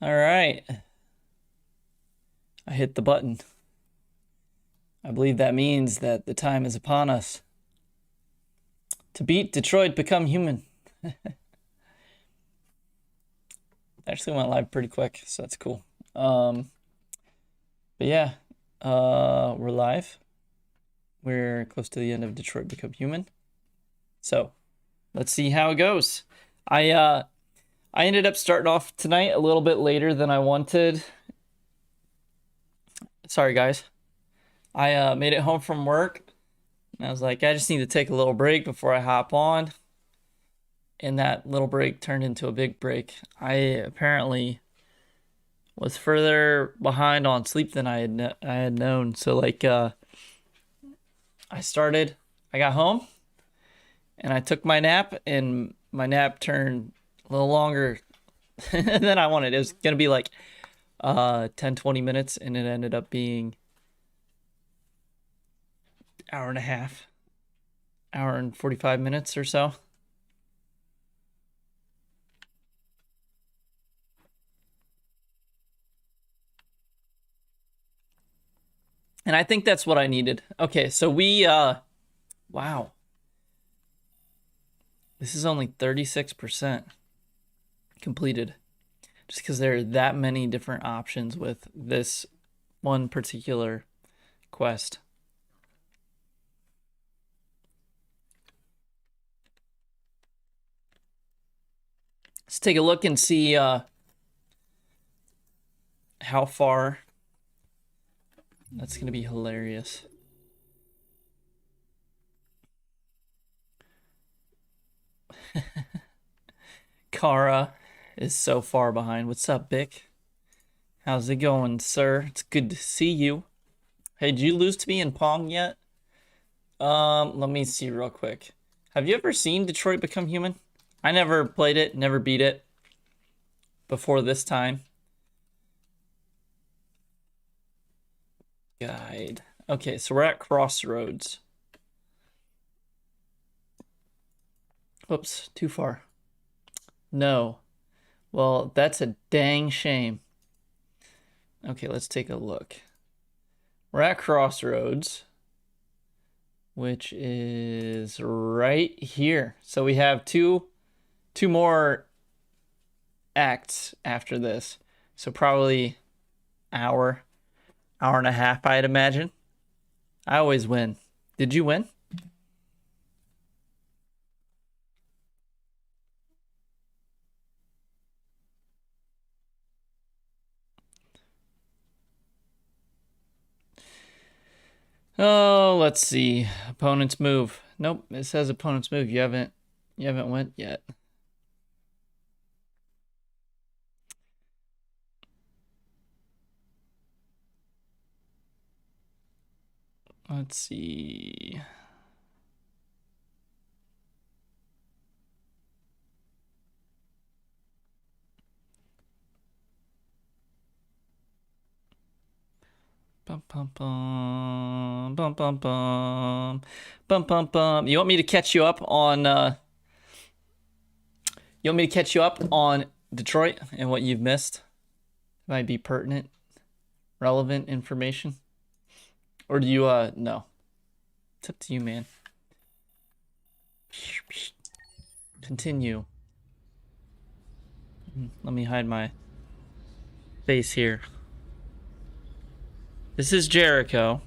All right. I hit the button. I believe that means that the time is upon us. To beat Detroit, become human. Actually went live pretty quick, so that's cool. But yeah, we're live. We're close to the end of Detroit Become Human. So let's see how it goes. I ended up starting off tonight a little bit later than I wanted. Sorry, guys. I made it home from work. And I was like, I just need to take a little break before I hop on. And that little break turned into a big break. I apparently was further behind on sleep than I had known. So like I got home and I took my nap, and my nap turned a little longer than I wanted. It was going to be like 10-20 minutes, and it ended up being hour and a half, hour and 45 minutes or so. And I think that's what I needed. Okay, so wow. This is only 36% completed. Just because there are that many different options with this one particular quest. Let's take a look and see how far. That's going to be hilarious. Kara is so far behind. What's up, Bick? How's it going, sir? It's good to see you. Hey, did you lose to me in Pong yet? Let me see real quick. Have you ever seen Detroit Become Human? I never played it, never beat it before this time. Guide. Okay, so we're at Crossroads. Whoops, too far. No. Well, that's a dang shame. Okay, let's take a look. We're at Crossroads, which is right here. So we have two more acts after this. So probably hour and a half, I'd imagine. I always win. Did you win? Oh, let's see. Opponent's move. Nope, it says opponent's move. You haven't went yet. Let's see. Bum bum bum bum bum bum bum bum bum. You want me to catch you up on Detroit and what you've missed? Might be pertinent, relevant information. Or do you no? It's up to you, man. Continue. Let me hide my face here. This is Jericho.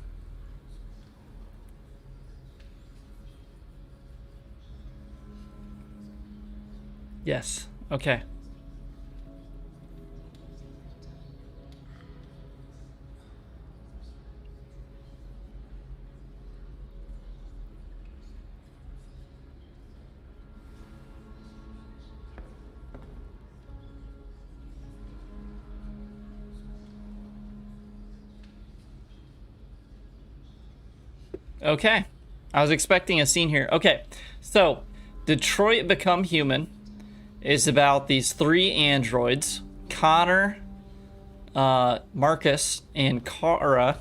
Yes. Okay. Okay. I was expecting a scene here. Okay. So, Detroit Become Human is about these three androids, Connor, Marcus, and Kara.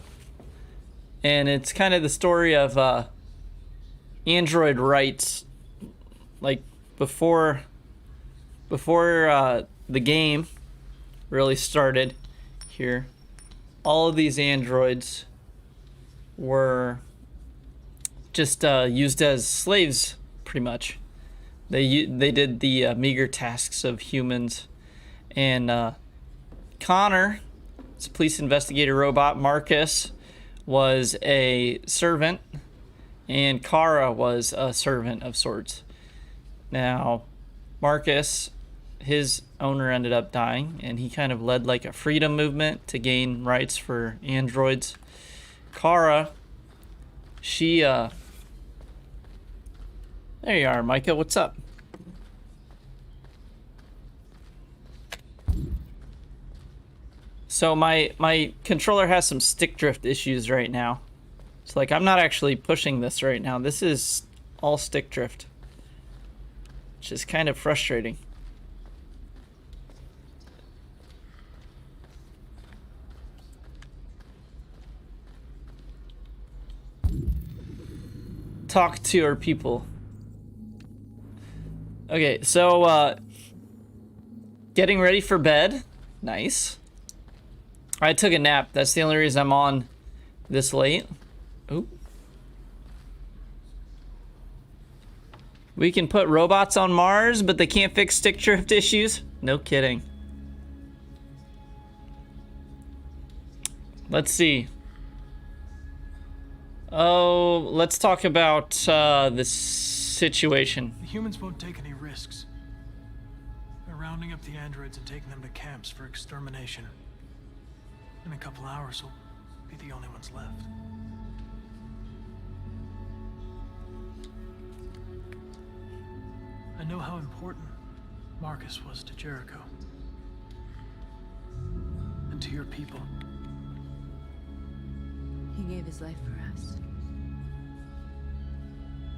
And it's kind of the story of android rights, like before the game, really started here. All of these androids were just used as slaves, pretty much. They did the meager tasks of humans. And Connor, it's a police investigator robot. Marcus was a servant, and Kara was a servant of sorts. Now, Marcus, his owner ended up dying, and he kind of led like a freedom movement to gain rights for androids. Kara, she there you are, Micah, what's up? So my controller has some stick drift issues right now. It's like I'm not actually pushing this right now. This is all stick drift, which is kind of frustrating. Talk to our people. Okay, so getting ready for bed. Nice. I took a nap. That's the only reason I'm on this late. Oop. We can put robots on Mars, but they can't fix stick drift issues? No kidding. Let's see. Oh, let's talk about this situation. The humans won't take any risks. They're rounding up the androids and taking them to camps for extermination. In a couple hours, we'll be the only ones left. I know how important Marcus was to Jericho. And to your people. He gave his life for us.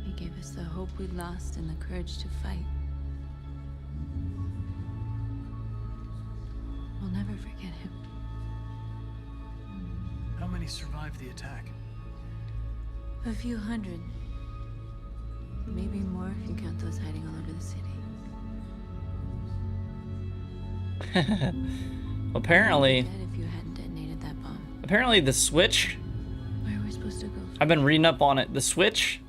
He gave us the hope we'd lost and the courage to fight. We'll never forget him. How many survived the attack? A few hundred. Maybe more if you count those hiding all over the city. Apparently, Dead if you hadn't detonated that bomb. apparently the Switch, Where are we supposed to go? I've been reading up on it. The Switch,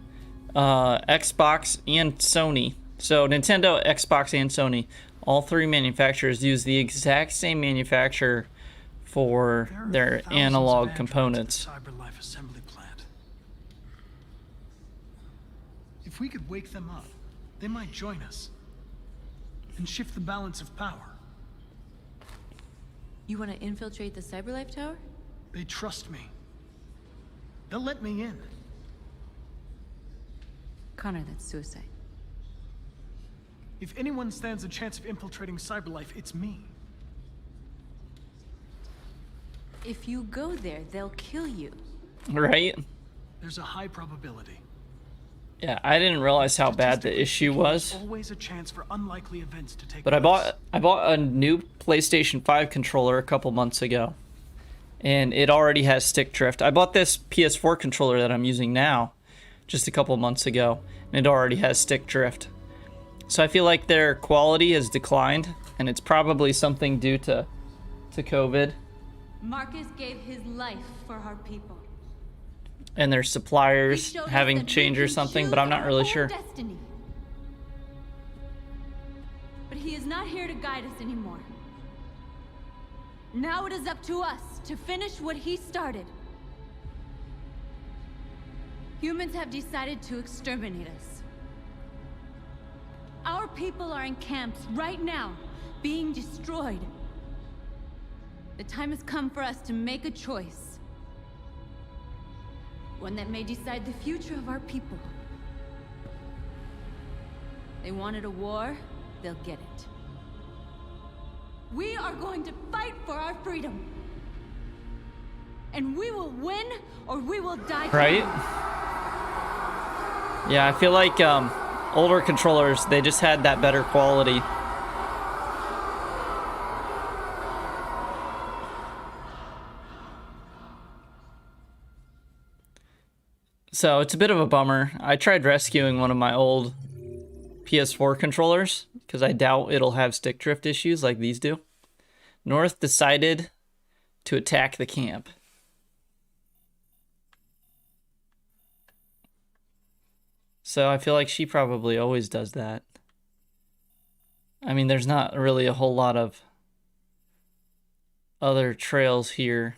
Xbox, and Sony. So Nintendo, Xbox, and Sony, all three manufacturers use the exact same manufacturer for their analog components. CyberLife assembly plant. If we could wake them up, they might join us and shift the balance of power. You want to infiltrate the CyberLife tower? They trust me. They'll let me in. Connor, that's suicide. If anyone stands a chance of infiltrating CyberLife, it's me. If you go there, they'll kill you. Right? There's a high probability. Yeah, I didn't realize how bad the issue was. There's always a chance for unlikely events to take But place. I bought a new PlayStation 5 controller a couple months ago, and it already has stick drift. I bought this PS4 controller that I'm using now just a couple months ago, and it already has stick drift. So I feel like their quality has declined, and it's probably something due to COVID Marcus gave his life for our people. and their He suppliers showed us having that we changed or can something, choose but I'm not our really own sure. Destiny. But he is not here to guide us anymore. Now it is up to us to finish what he started. Humans have decided to exterminate us. Our people are in camps right now, being destroyed. The time has come for us to make a choice. One that may decide the future of our people. They wanted a war, they'll get it. We are going to fight for our freedom. And we will win, or we will die. Right? Yeah, I feel like older controllers, they just had that better quality. So it's a bit of a bummer. I tried rescuing one of my old PS4 controllers because I doubt it'll have stick drift issues like these do. North decided to attack the camp. So I feel like she probably always does that. I mean, there's not really a whole lot of other trails here.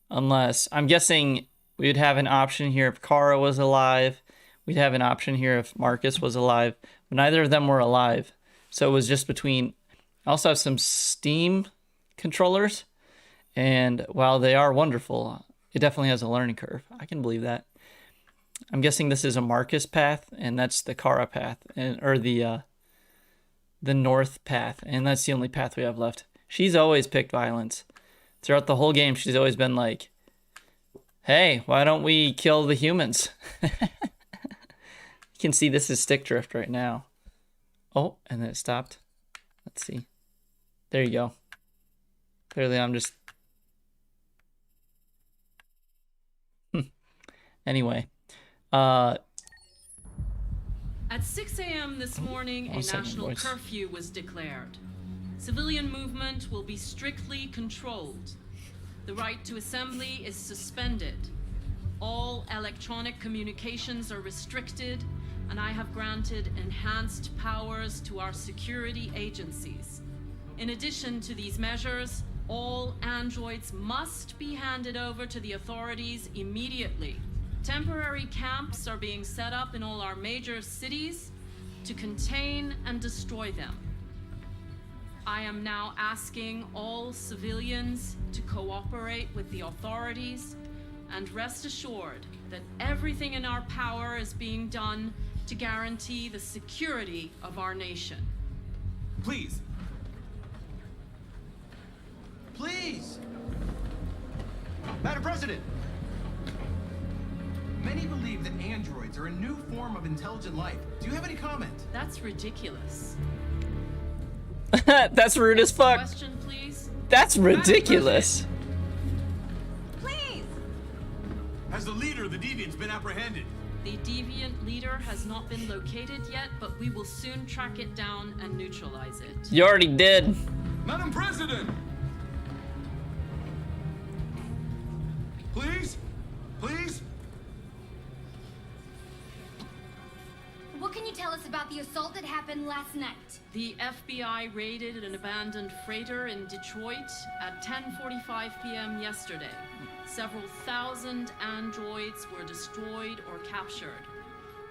Unless, I'm guessing we'd have an option here if Kara was alive. We'd have an option here if Marcus was alive. But neither of them were alive. So it was just between... I also have some Steam controllers. And while they are wonderful, it definitely has a learning curve. I can believe that. I'm guessing this is a Marcus path, and that's the Kara path, or the North path, and that's the only path we have left. She's always picked violence. Throughout the whole game, she's always been like, hey, why don't we kill the humans? You can see this is stick drift right now. Oh, and then it stopped. Let's see. There you go. Clearly I'm just... Anyway. At 6 a.m. this morning, a national voice. curfew was declared. Civilian movement will be strictly controlled. The right to assembly is suspended. All electronic communications are restricted, and I have granted enhanced powers to our security agencies. In addition to these measures, all androids must be handed over to the authorities immediately. Temporary camps are being set up in all our major cities to contain and destroy them. I am now asking all civilians to cooperate with the authorities and rest assured that everything in our power is being done to guarantee the security of our nation. Please. Please. Madam President. Many believe that androids are a new form of intelligent life. Do you have any comment? That's ridiculous. That's rude as fuck. Question, please. That's ridiculous. Please! Has the leader of the deviants been apprehended? The deviant leader has not been located yet, but we will soon track it down and neutralize it. You already did. Madam President! Please? Please? What can you tell us about the assault that happened last night? The FBI raided an abandoned freighter in Detroit at 10:45 p.m. yesterday. Several thousand androids were destroyed or captured.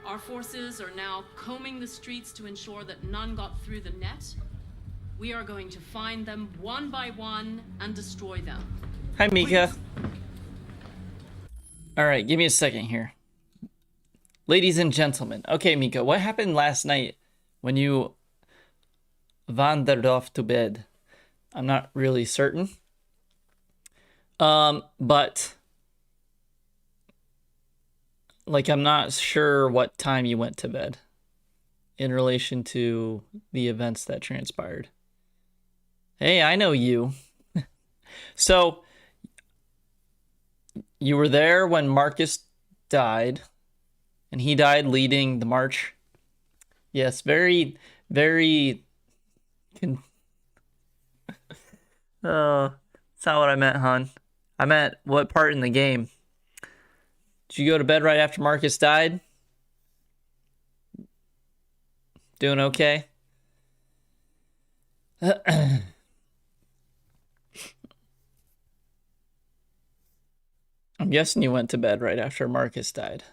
Our forces are now combing the streets to ensure that none got through the net. We are going to find them one by one and destroy them. Hi, Mika. All right, give me a second here. Ladies and gentlemen. Okay, Mika, what happened last night when you wandered off to bed? I'm not really certain. But like, I'm not sure what time you went to bed in relation to the events that transpired. Hey, I know you. So, you were there when Marcus died, and he died leading the march. Yes, very, very... That's not what I meant, hon. I meant what part in the game. Did you go to bed right after Marcus died? Doing okay? I'm guessing you went to bed right after Marcus died.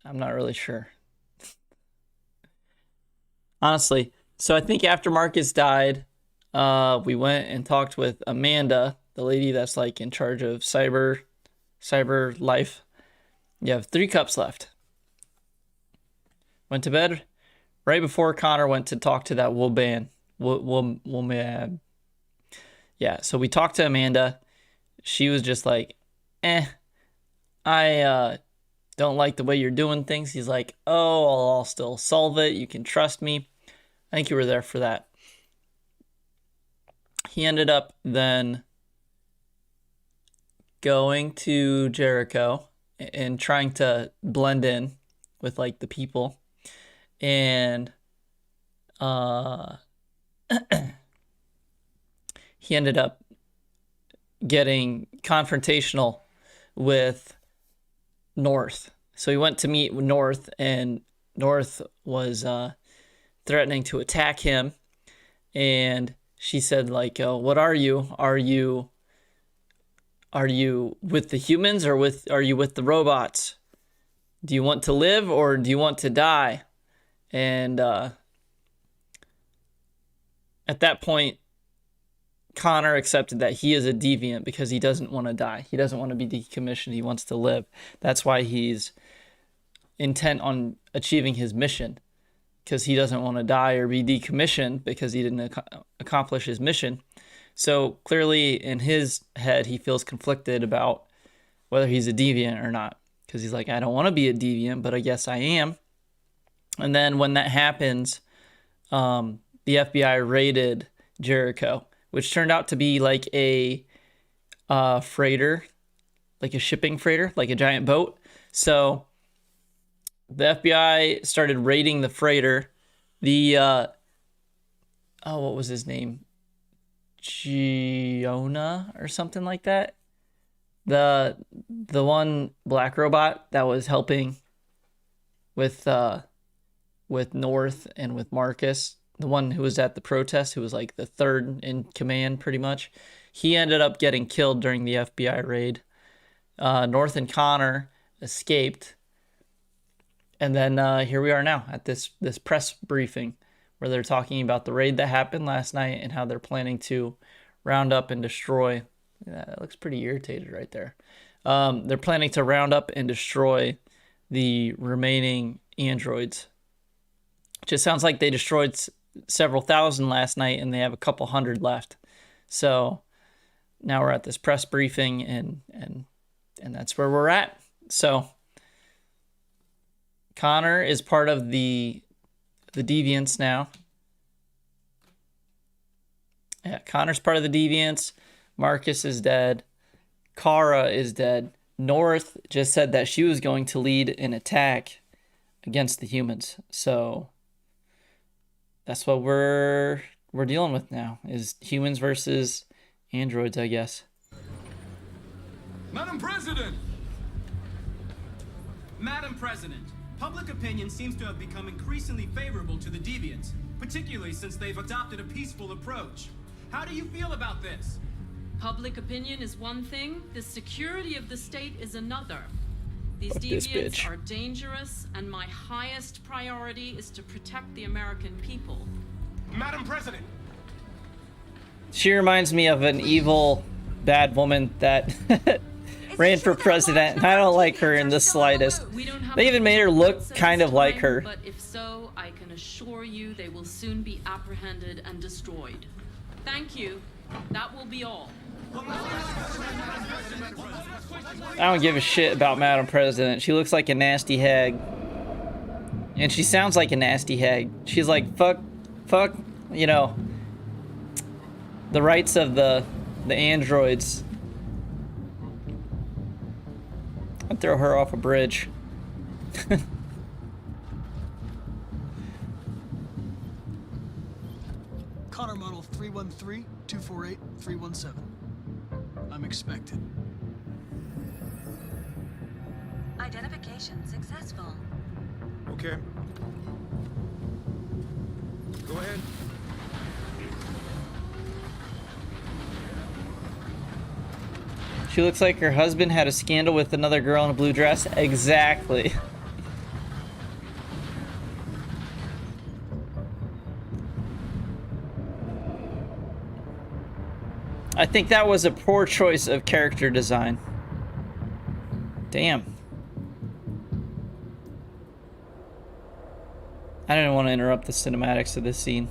I'm not really sure. Honestly. So I think after Marcus died, we went and talked with Amanda, the lady that's like in charge of cyber life. You have 3 cups left. Went to bed right before Connor went to talk to that woman. Yeah, so we talked to Amanda. She was just like, I don't like the way you're doing things. He's like, oh, I'll still solve it. You can trust me. I think you were there for that. He ended up then going to Jericho and trying to blend in with like the people. And he ended up getting confrontational with North. So he went to meet with North, and North was threatening to attack him. And she said, like, oh, what are you? Are you with the humans, or are you with the robots? Do you want to live or do you want to die? And at that point, Connor accepted that he is a deviant because he doesn't want to die. He doesn't want to be decommissioned. He wants to live. That's why he's intent on achieving his mission, because he doesn't want to die or be decommissioned because he didn't accomplish his mission. So clearly in his head, he feels conflicted about whether he's a deviant or not, because he's like, I don't want to be a deviant, but I guess I am. And then when that happens, the FBI raided Jericho, which turned out to be like a freighter, like a shipping freighter, like a giant boat. So the FBI started raiding the freighter. What was his name? Giona or something like that. The one black robot that was helping with North and with Marcus, the one who was at the protest, who was like the third in command pretty much, he ended up getting killed during the FBI raid. North and Connor escaped. And then here we are now at this press briefing where they're talking about the raid that happened last night and how they're planning to round up and destroy. Yeah, that looks pretty irritated right there. They're planning to round up and destroy the remaining androids. It just sounds like they destroyed several thousand last night and they have a couple hundred left. So now we're at this press briefing and that's where we're at. So Connor is part of the Deviants now. Yeah, Connor's part of the Deviants. Marcus is dead. Kara is dead. North just said that she was going to lead an attack against the humans. So that's what we're dealing with now, is humans versus androids, I guess. Madam President! Madam President, public opinion seems to have become increasingly favorable to the Deviants, particularly since they've adopted a peaceful approach. How do you feel about this? Public opinion is one thing, the security of the state is another. These Fuck this deviants bitch. are dangerous, and my highest priority is to protect the American people. Madam President! She reminds me of an evil, bad woman that ran for president, and I don't like her in the slightest. We don't have They even made her look says kind of like time, her. But if so, I can assure you they will soon be apprehended and destroyed. Thank you. That will be all. I don't give a shit about Madam President. She looks like a nasty hag. And she sounds like a nasty hag. She's like, fuck, you know, the rights of the androids. I'd throw her off a bridge. Connor model 313-248-317. I'm expected. Identification successful. Okay. Go ahead. She looks like her husband had a scandal with another girl in a blue dress. Exactly. I think that was a poor choice of character design. Damn. I didn't want to interrupt the cinematics of this scene.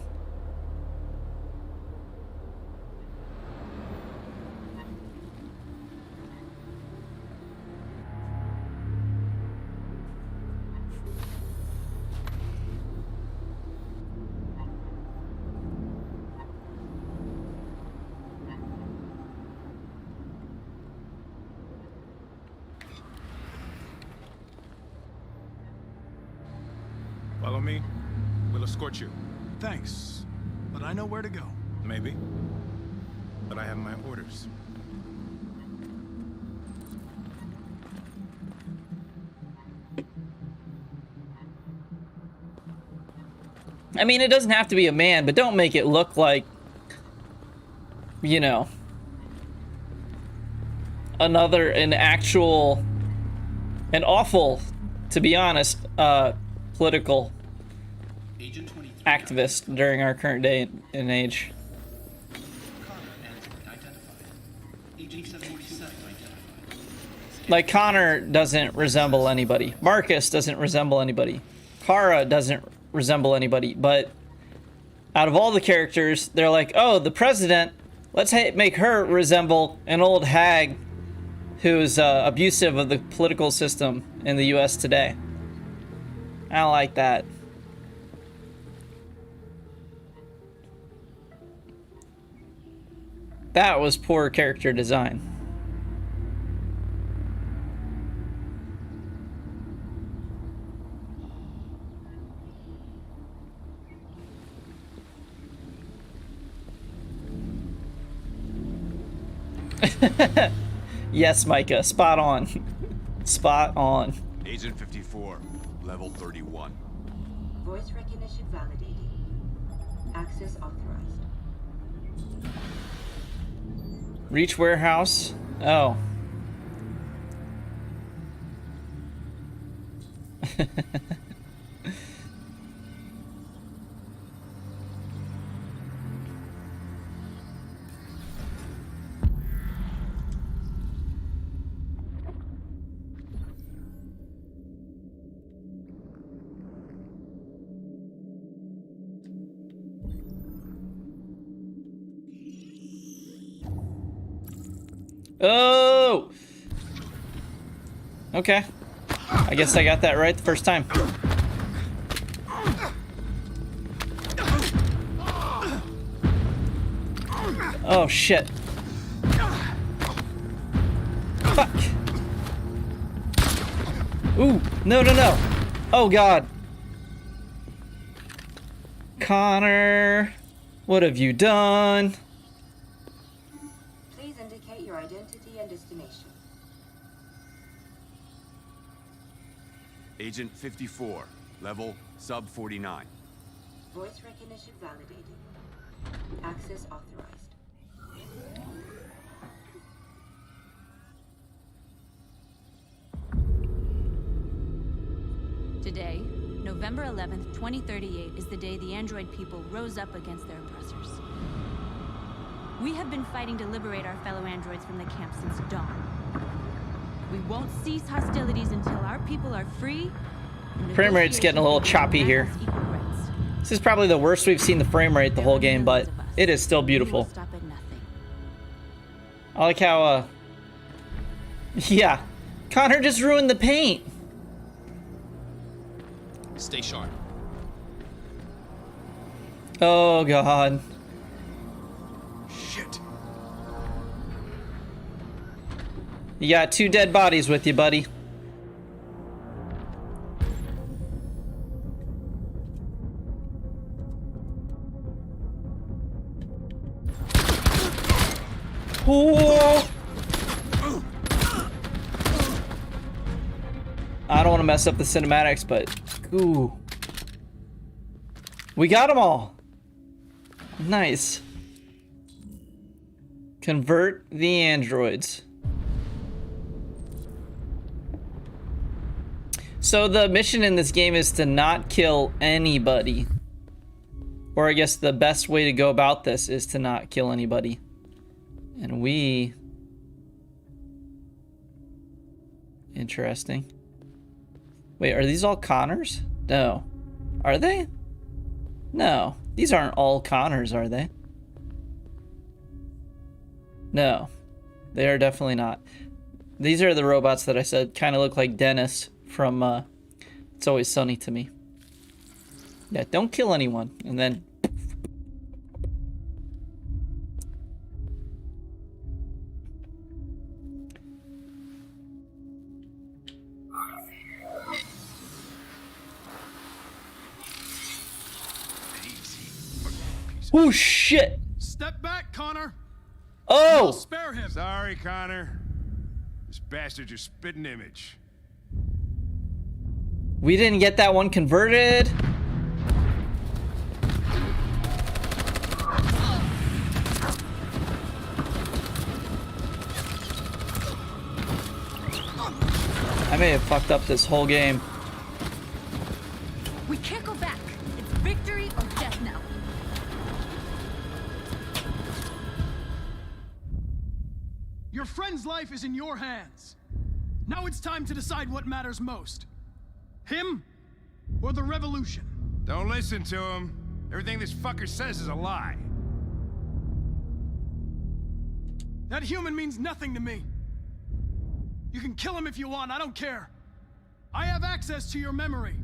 Follow me. We'll escort you. Thanks, but I know where to go. Maybe. but I have my orders. I mean, it doesn't have to be a man, but don't make it look like, you know, an awful, to be honest, political activist during our current day and age. Like, Connor doesn't resemble anybody. Marcus doesn't resemble anybody. Kara doesn't resemble anybody. But out of all the characters, they're like, oh, the president, let's make her resemble an old hag who's abusive of the political system in the US today. I don't like that. That was poor character design. Yes, Micah, spot on. Spot on. Agent 54, level 31. Voice recognition validated. Access authorized. Reach warehouse. Oh. Oh! Okay. I guess I got that right the first time. Oh, shit. Fuck. Ooh, no, no, no. Oh, God. Connor, what have you done? Please indicate your identity and destination. Agent 54, level sub 49. Voice recognition validated. Access authorized. Today, November 11th, 2038, is the day the android people rose up against their oppressors. We have been fighting to liberate our fellow androids from the camp since dawn. We won't cease hostilities until our people are free. Frame rate's getting a little choppy here. This is probably the worst we've seen the frame rate the whole game, but it is still beautiful. I like how, yeah, Connor just ruined the paint. Stay sharp. Oh, God. Shit. You got 2 dead bodies with you, buddy. Oh. I don't want to mess up the cinematics, but ooh. We got them all. Nice. Convert the androids. So the mission in this game is to not kill anybody. Or I guess the best way to go about this is to not kill anybody. And we... Interesting. Wait, are these all Connors? No. Are they? No. These aren't all Connors, are they? No. They are definitely not. These are the robots that I said kind of look like Dennis from It's Always Sunny to me. Yeah, don't kill anyone. And then... Oh, shit! Step back, Connor. Oh! I'll spare him. Sorry, Connor. This bastard's your spitting image. We didn't get that one converted. I may have fucked up this whole game. We can't go back. It's victory or death now. Your friend's life is in your hands. Now it's time to decide what matters most. Him or the revolution? Don't listen to him. Everything this fucker says is a lie. That human means nothing to me. You can kill him if you want, I don't care. I have access to your memory.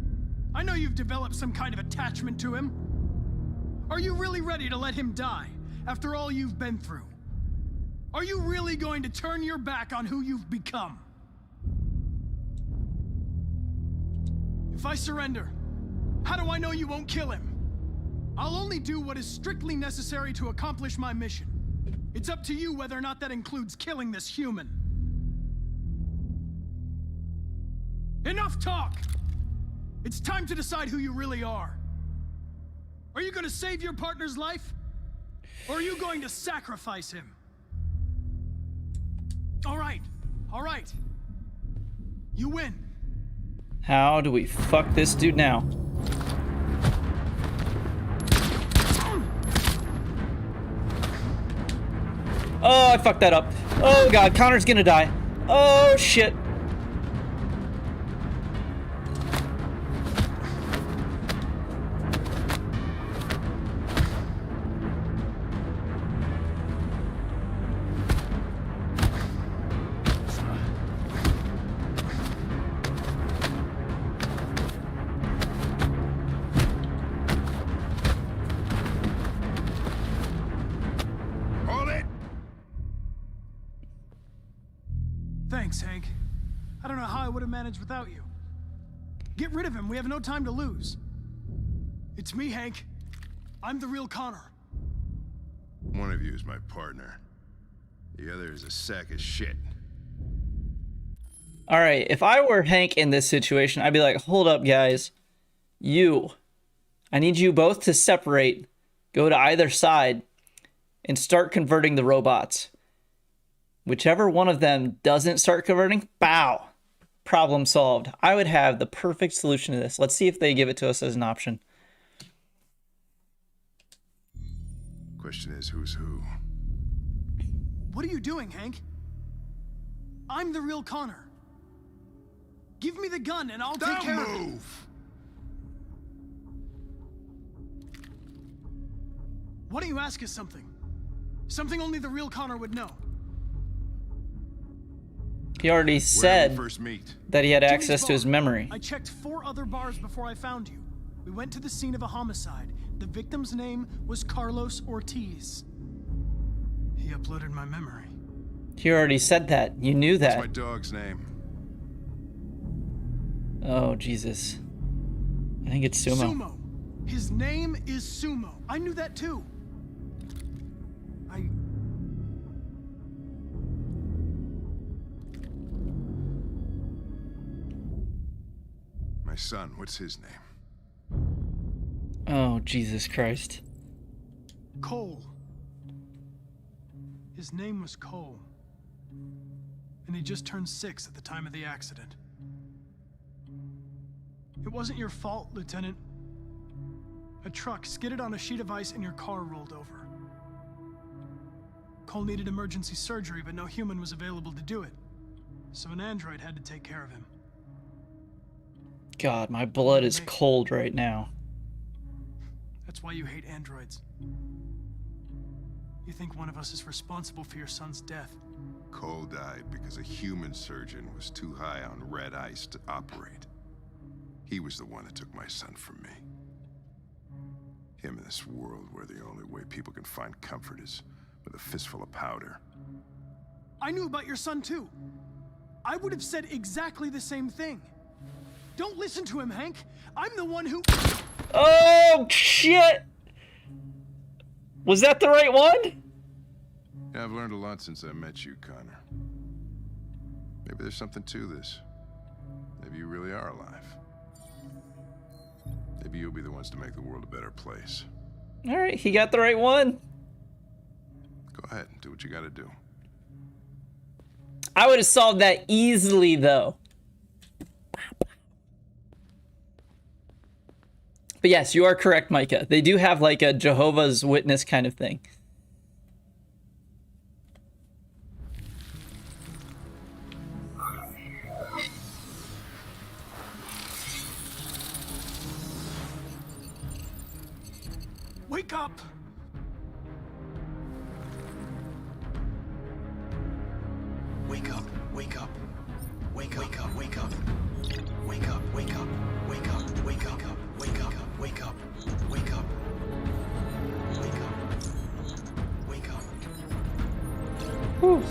I know you've developed some kind of attachment to him. Are you really ready to let him die after all you've been through? Are you really going to turn your back on who you've become? If I surrender, how do I know you won't kill him? I'll only do what is strictly necessary to accomplish my mission. It's up to you whether or not that includes killing this human. Enough talk! It's time to decide who you really are. Are you going to save your partner's life? Or are you going to sacrifice him? All right. You win. How do we fuck this dude now? Oh, I fucked that up. Oh god, Connor's gonna die. Oh shit. Thanks, Hank. I don't know how I would have managed without you. Get rid of him. We have no time to lose. It's me, Hank. I'm the real Connor. One of you is my partner. The other is a sack of shit. All right, if I were Hank in this situation, I'd be like, hold up, guys. I need you both to separate, go to either side, and start converting the robots. Whichever one of them doesn't start converting, bow. Problem solved. I would have the perfect solution to this. Let's see if they give it to us as an option. Question is, who's who? What are you doing, Hank? I'm the real Connor. Give me the gun and I'll take care of it. Move! Why don't you ask us something? Something only the real Connor would know. He already said First meet. that he had Jimmy's access to bar. his memory. I checked 4 other bars before I found you. We went to the scene of a homicide. The victim's name was Carlos Ortiz. He uploaded my memory. He already said that. You knew What's that. my dog's name? Oh, Jesus. I think it's Sumo. Sumo. His name is Sumo. I knew that too. My son, what's his name? Oh, Jesus Christ. Cole. His name was Cole. And he just turned 6 at the time of the accident. It wasn't your fault, Lieutenant. A truck skidded on a sheet of ice and your car rolled over. Cole needed emergency surgery, but no human was available to do it. So an android had to take care of him. God, my blood is cold right now. That's why you hate androids. You think one of us is responsible for your son's death. Cole died because a human surgeon was too high on red ice to operate. He was the one that took my son from me. Him in this world where the only way people can find comfort is with a fistful of powder. I knew about your son too. I would have said exactly the same thing. Don't listen to him, Hank. I'm the one who... Oh, shit! Was that the right one? Yeah, I've learned a lot since I met you, Connor. Maybe there's something to this. Maybe you really are alive. Maybe you'll be the ones to make the world a better place. All right, he got the right one. Go ahead and do what you gotta do. I would have solved that easily, though. But yes, you are correct, Micah. They do have like a Jehovah's Witness kind of thing. Wake up! Wake up, wake up. Wake up, wake up, wake up. Wake up, wake up, wake up, wake up, wake up, wake up, wake up. Wake up. Wake up. Whew.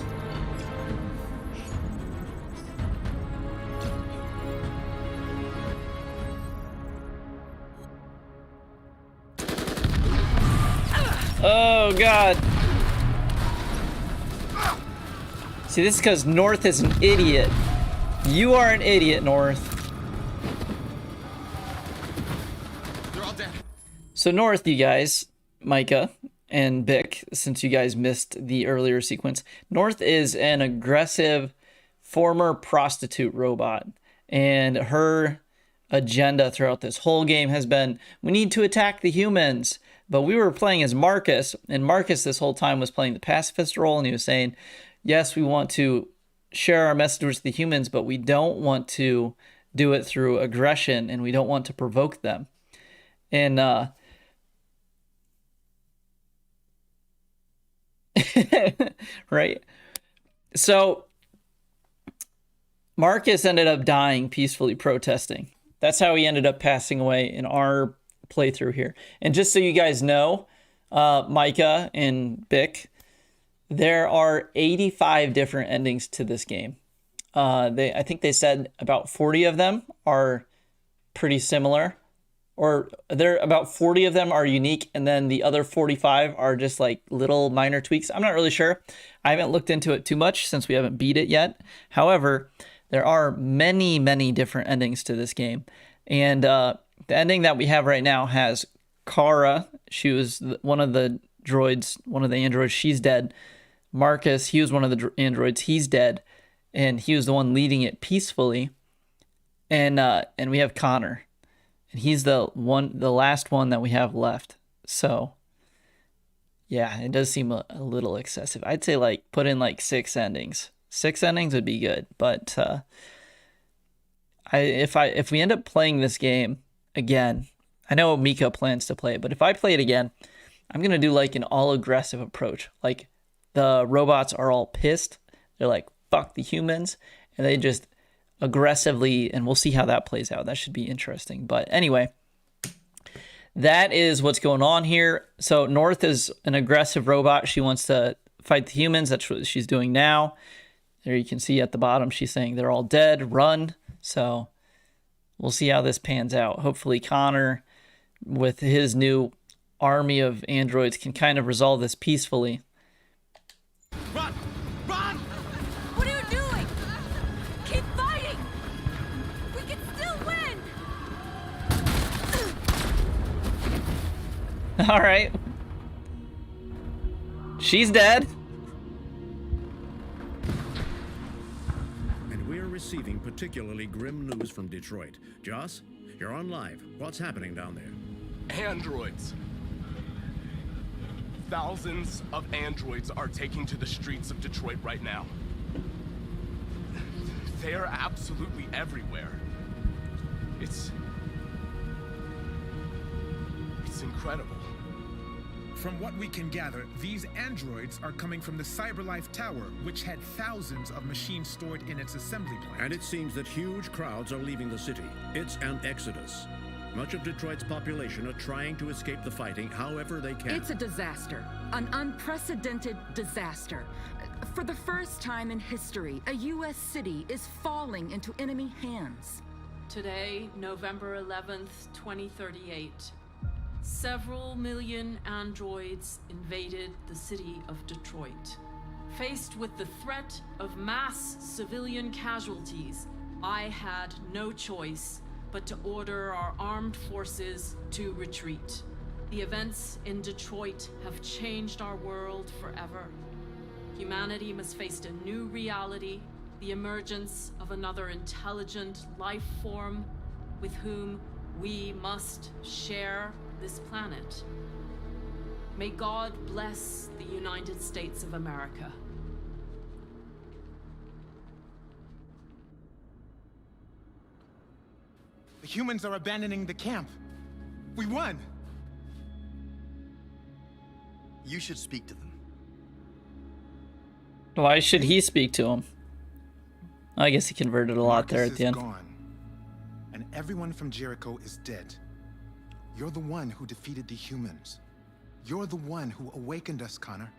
Oh, God. See, this is because North is an idiot. You are an idiot, North. They're all dead. So North, you guys, Micah and Bick, since you guys missed the earlier sequence, North is an aggressive former prostitute robot. And her agenda throughout this whole game has been, we need to attack the humans. But we were playing as Marcus, and Marcus this whole time was playing the pacifist role, and he was saying, yes, we want to share our message with the humans, but we don't want to do it through aggression, and we don't want to provoke them. And right? So Marcus ended up dying peacefully protesting. That's how he ended up passing away in our playthrough here. And just so you guys know, Micah and Bick, there are 85 different endings to this game. I think they said about 40 of them are pretty similar, or about 40 of them are unique, and then the other 45 are just like little minor tweaks. I'm not really sure. I haven't looked into it too much since we haven't beat it yet. However, there are many, many different endings to this game. And the ending that we have right now has Kara. She was one of the droids, one of the androids. She's dead. Marcus, he was one of the androids. He's dead. And he was the one leading it peacefully. And we have Connor. And he's the last one that we have left. So, yeah, it does seem a little excessive. I'd say like put in like 6 endings. 6 endings would be good. But if we end up playing this game again, I know Mika plans to play it, but if I play it again, I'm going to do like an all aggressive approach. Like the robots are all pissed. They're like, fuck the humans. And they just aggressively, and we'll see how that plays out. That should be interesting. But anyway, that is what's going on here. So North is an aggressive robot. She wants to fight the humans. That's what she's doing now. There you can see at the bottom, she's saying they're all dead, run. So we'll see how this pans out. Hopefully Connor, with his new army of androids, can kind of resolve this peacefully. Run! Run! What are you doing? Keep fighting! We can still win! All right. She's dead. And we're receiving particularly grim news from Detroit. Joss, you're on live. What's happening down there? Androids. Thousands of androids are taking to the streets of Detroit right now. They are absolutely everywhere. It's incredible. From what we can gather, these androids are coming from the CyberLife Tower, which had thousands of machines stored in its assembly plant. And it seems that huge crowds are leaving the city. It's an exodus. Much of Detroit's population are trying to escape the fighting however they can. It's a disaster. An unprecedented disaster. For the first time in history, a U.S. city is falling into enemy hands. Today, November 11th, 2038, several million androids invaded the city of Detroit. Faced with the threat of mass civilian casualties, I had no choice but to order our armed forces to retreat. The events in Detroit have changed our world forever. Humanity must face a new reality, the emergence of another intelligent life form with whom we must share this planet. May God bless the United States of America. The humans are abandoning the camp. We won! You should speak to them. Why should he speak to him? I guess he converted a lot there at the end. Marcus is gone, and everyone from Jericho is dead. You're the one who defeated the humans. You're the one who awakened us, Connor.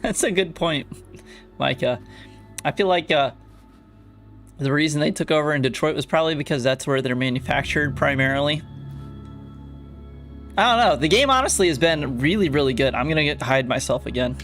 That's a good point, Micah. I feel like the reason they took over in Detroit was probably because that's where they're manufactured primarily. I don't know. The game honestly has been really, really good. I'm gonna hide myself again.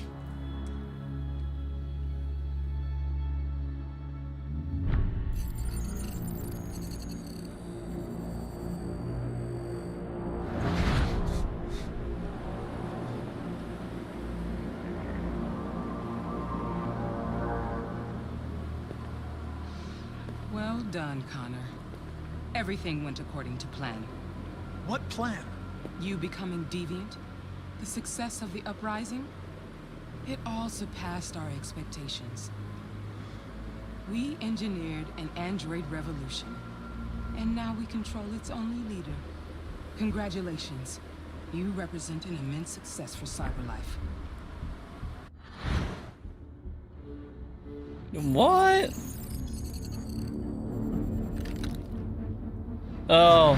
Well done, Connor. Everything went according to plan. What plan? You becoming deviant, the success of the uprising, it all surpassed our expectations. We engineered an android revolution, and now we control its only leader. Congratulations. You represent an immense success for CyberLife. What? Oh.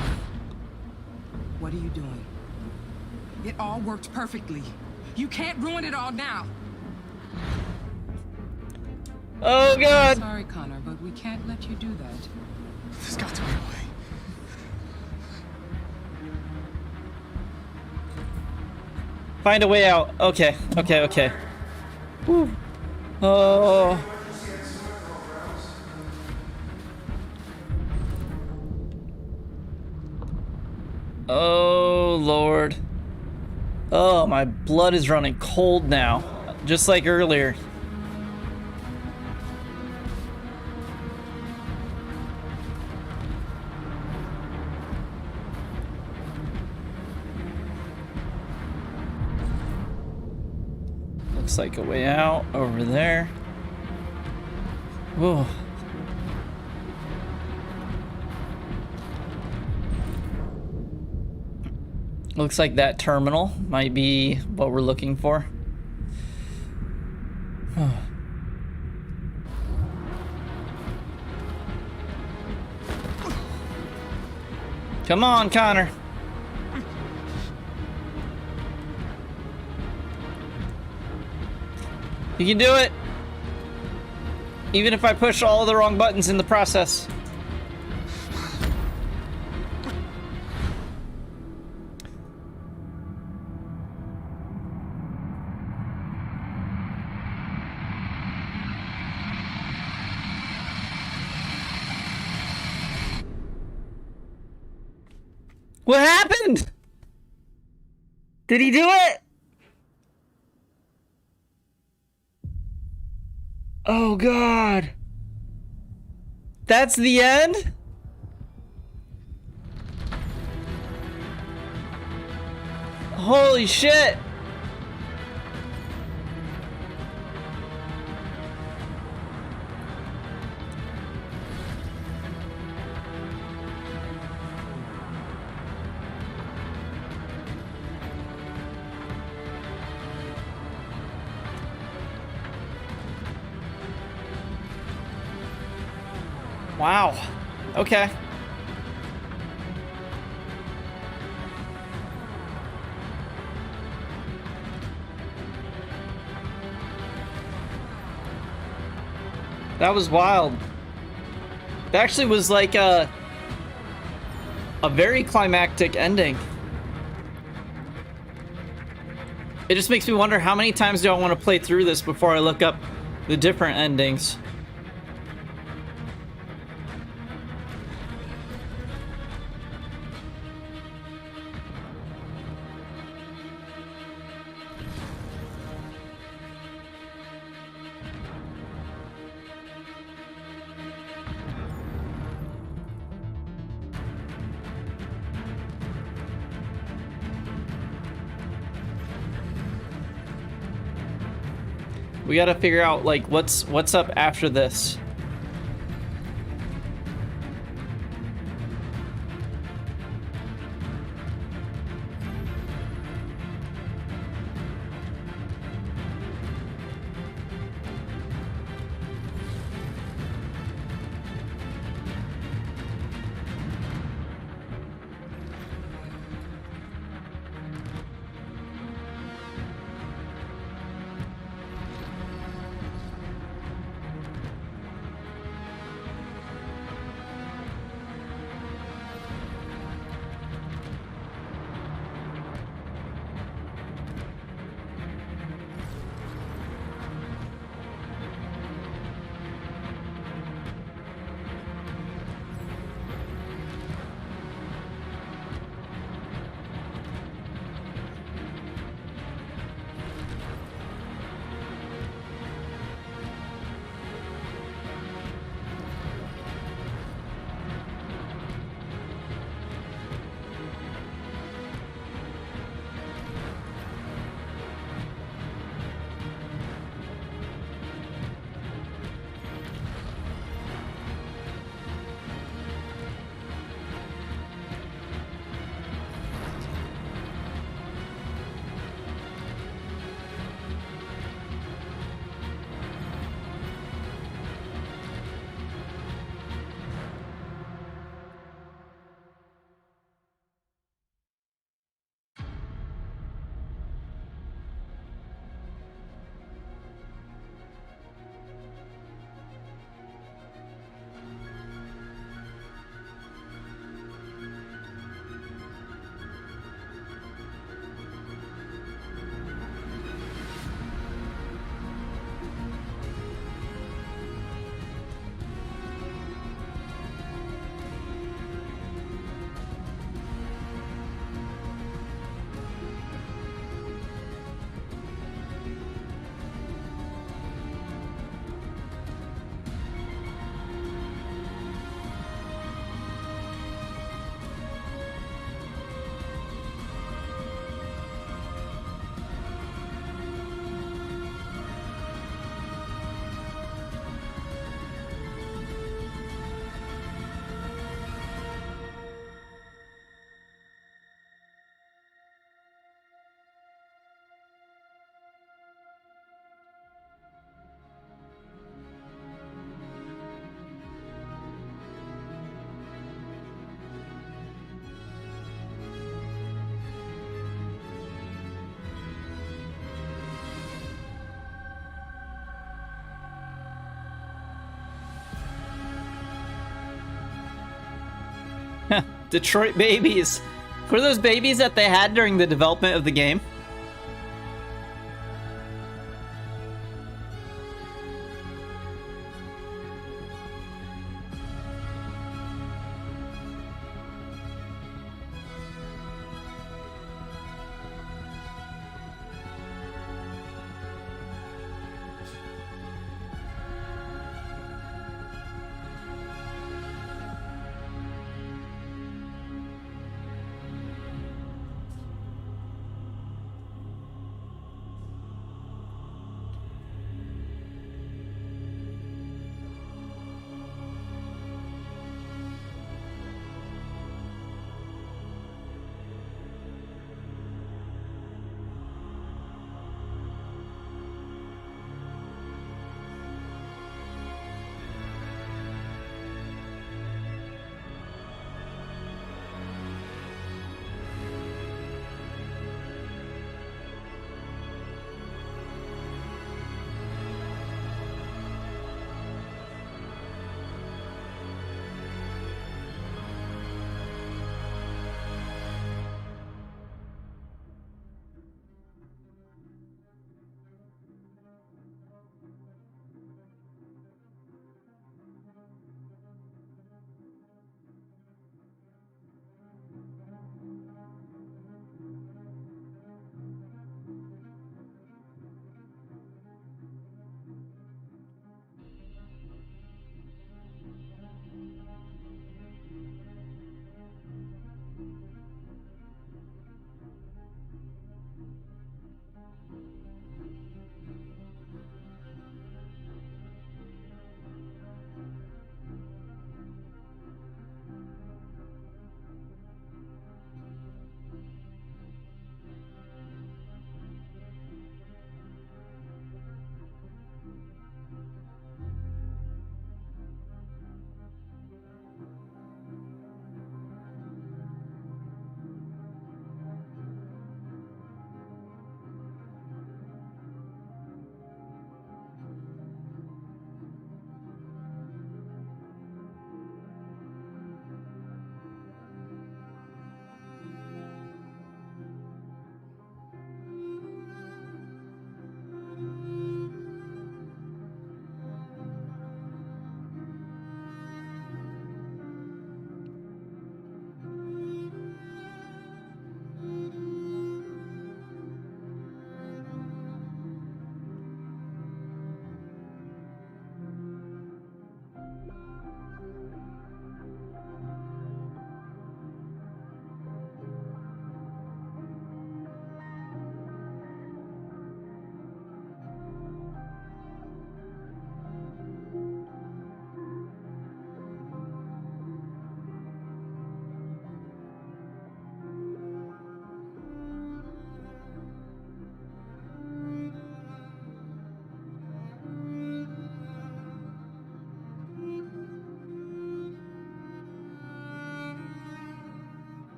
What are you doing? It all worked perfectly. You can't ruin it all now. Oh God. Sorry, Connor, but we can't let you do that. There's got to be a way. Find a way out. Okay. Okay. Okay. Whew. Oh. Oh, Lord. Oh, my blood is running cold now. Just like earlier. Looks like a way out over there. Whoa. Looks like that terminal might be what we're looking for. Come on, Connor. You can do it. Even if I push all the wrong buttons in the process. What happened? Did he do it? Oh God. That's the end? Holy shit. Wow. Okay. That was wild. That actually was like a very climactic ending. It just makes me wonder how many times do I want to play through this before I look up the different endings. We gotta figure out, like, what's up after this. Detroit babies. Were those babies that they had during the development of the game?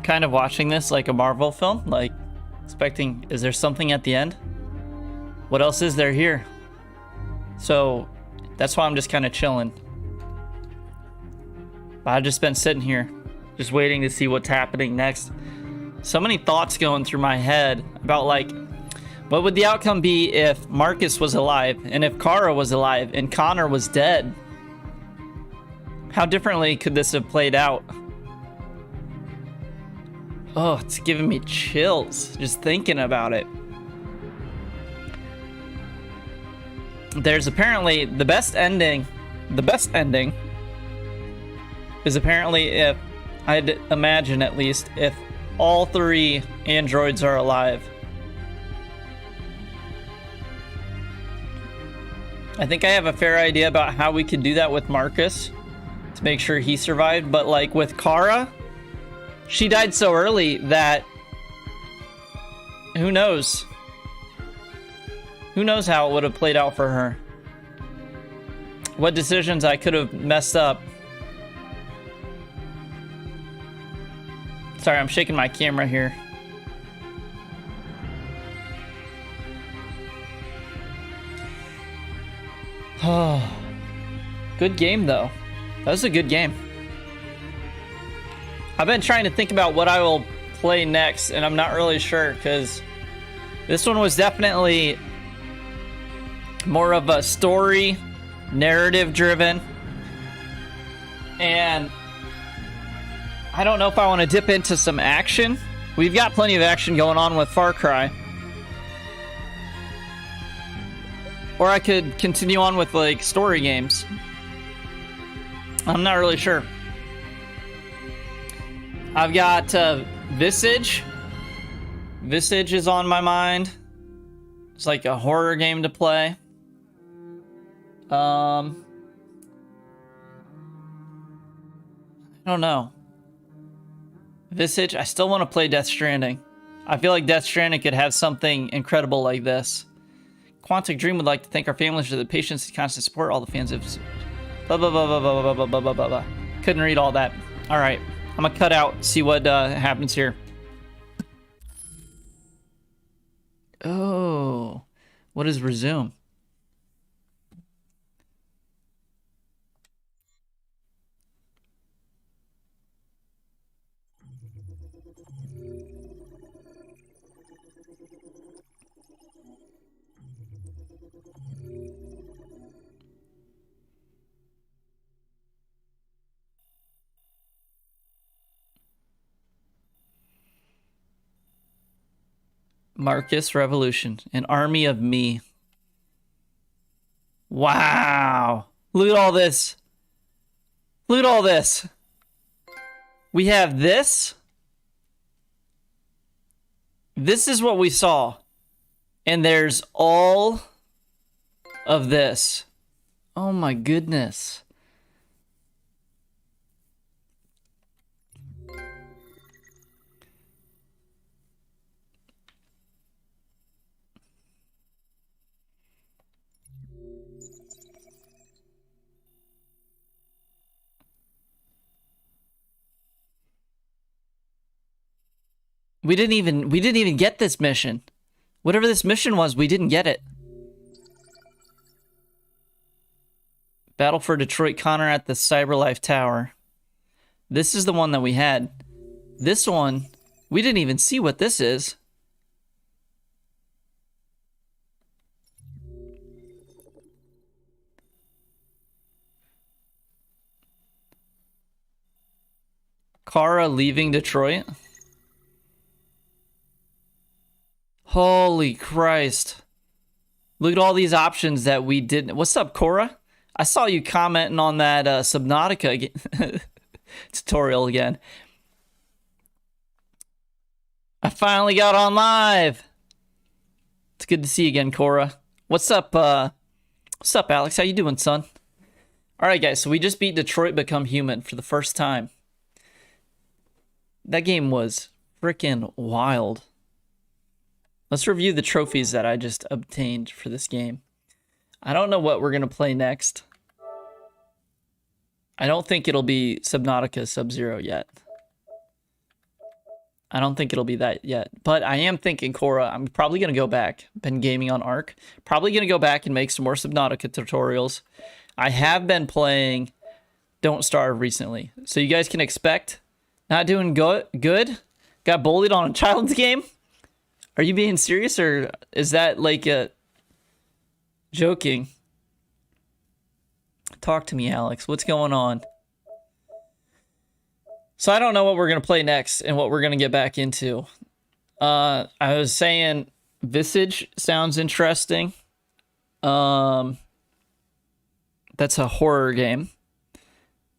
kind of watching this like a Marvel film, like expecting, is there something at the end? What else is there here? So that's why I'm just kind of chilling. I've just been sitting here, just waiting to see what's happening next. So many thoughts going through my head about like, what would the outcome be if Marcus was alive and if Kara was alive and Connor was dead? How differently could this have played out? Oh, it's giving me chills just thinking about it. There's apparently the best ending is apparently, if I'd imagine at least, if all 3 androids are alive. I think I have a fair idea about how we could do that with Marcus to make sure he survived, but like with Kara, she died so early that who knows? Who knows how it would have played out for her? What decisions I could have messed up. Sorry, I'm shaking my camera here. Oh, good game though. That was a good game. I've been trying to think about what I will play next, and I'm not really sure because this one was definitely more of a story, narrative driven, and I don't know if I want to dip into some action. We've got plenty of action going on with Far Cry. Or I could continue on with like story games. I'm not really sure. I've got Visage. Visage is on my mind. It's like a horror game to play. I don't know. Visage, I still want to play Death Stranding. I feel like Death Stranding could have something incredible like this. Quantic Dream would like to thank our families for the patience and constant support. All the fans have... Blah, blah, blah, blah, blah, blah, blah, blah, blah, blah. Couldn't read all that. All right. I'm going to cut out, see what happens here. Oh. What is resume? Marcus Revolution, an army of me. Wow. Look at all this. Look at all this. We have this. This is what we saw. And there's all of this. Oh my goodness. We didn't even get this mission. Whatever this mission was, we didn't get it. Battle for Detroit Connor at the CyberLife Tower. This is the one that we had. This one, we didn't even see what this is. Kara leaving Detroit. Holy Christ. Look at all these options that we didn't... What's up, Cora? I saw you commenting on that Subnautica tutorial again. I finally got on live. It's good to see you again, Cora. What's up, Alex? How you doing, son? All right, guys, so we just beat Detroit Become Human for the first time. That game was freaking wild. Let's review the trophies that I just obtained for this game. I don't know what we're going to play next. I don't think it'll be Subnautica Sub-Zero yet. I don't think it'll be that yet. But I am thinking, Cora, I'm probably going to go back. Been gaming on Ark. Probably going to go back and make some more Subnautica tutorials. I have been playing Don't Starve recently. So you guys can expect not doing good. Got bullied on a child's game. Are you being serious, or is that like a joking? Talk to me, Alex. What's going on? So I don't know what we're going to play next and what we're going to get back into. I was saying Visage sounds interesting. That's a horror game.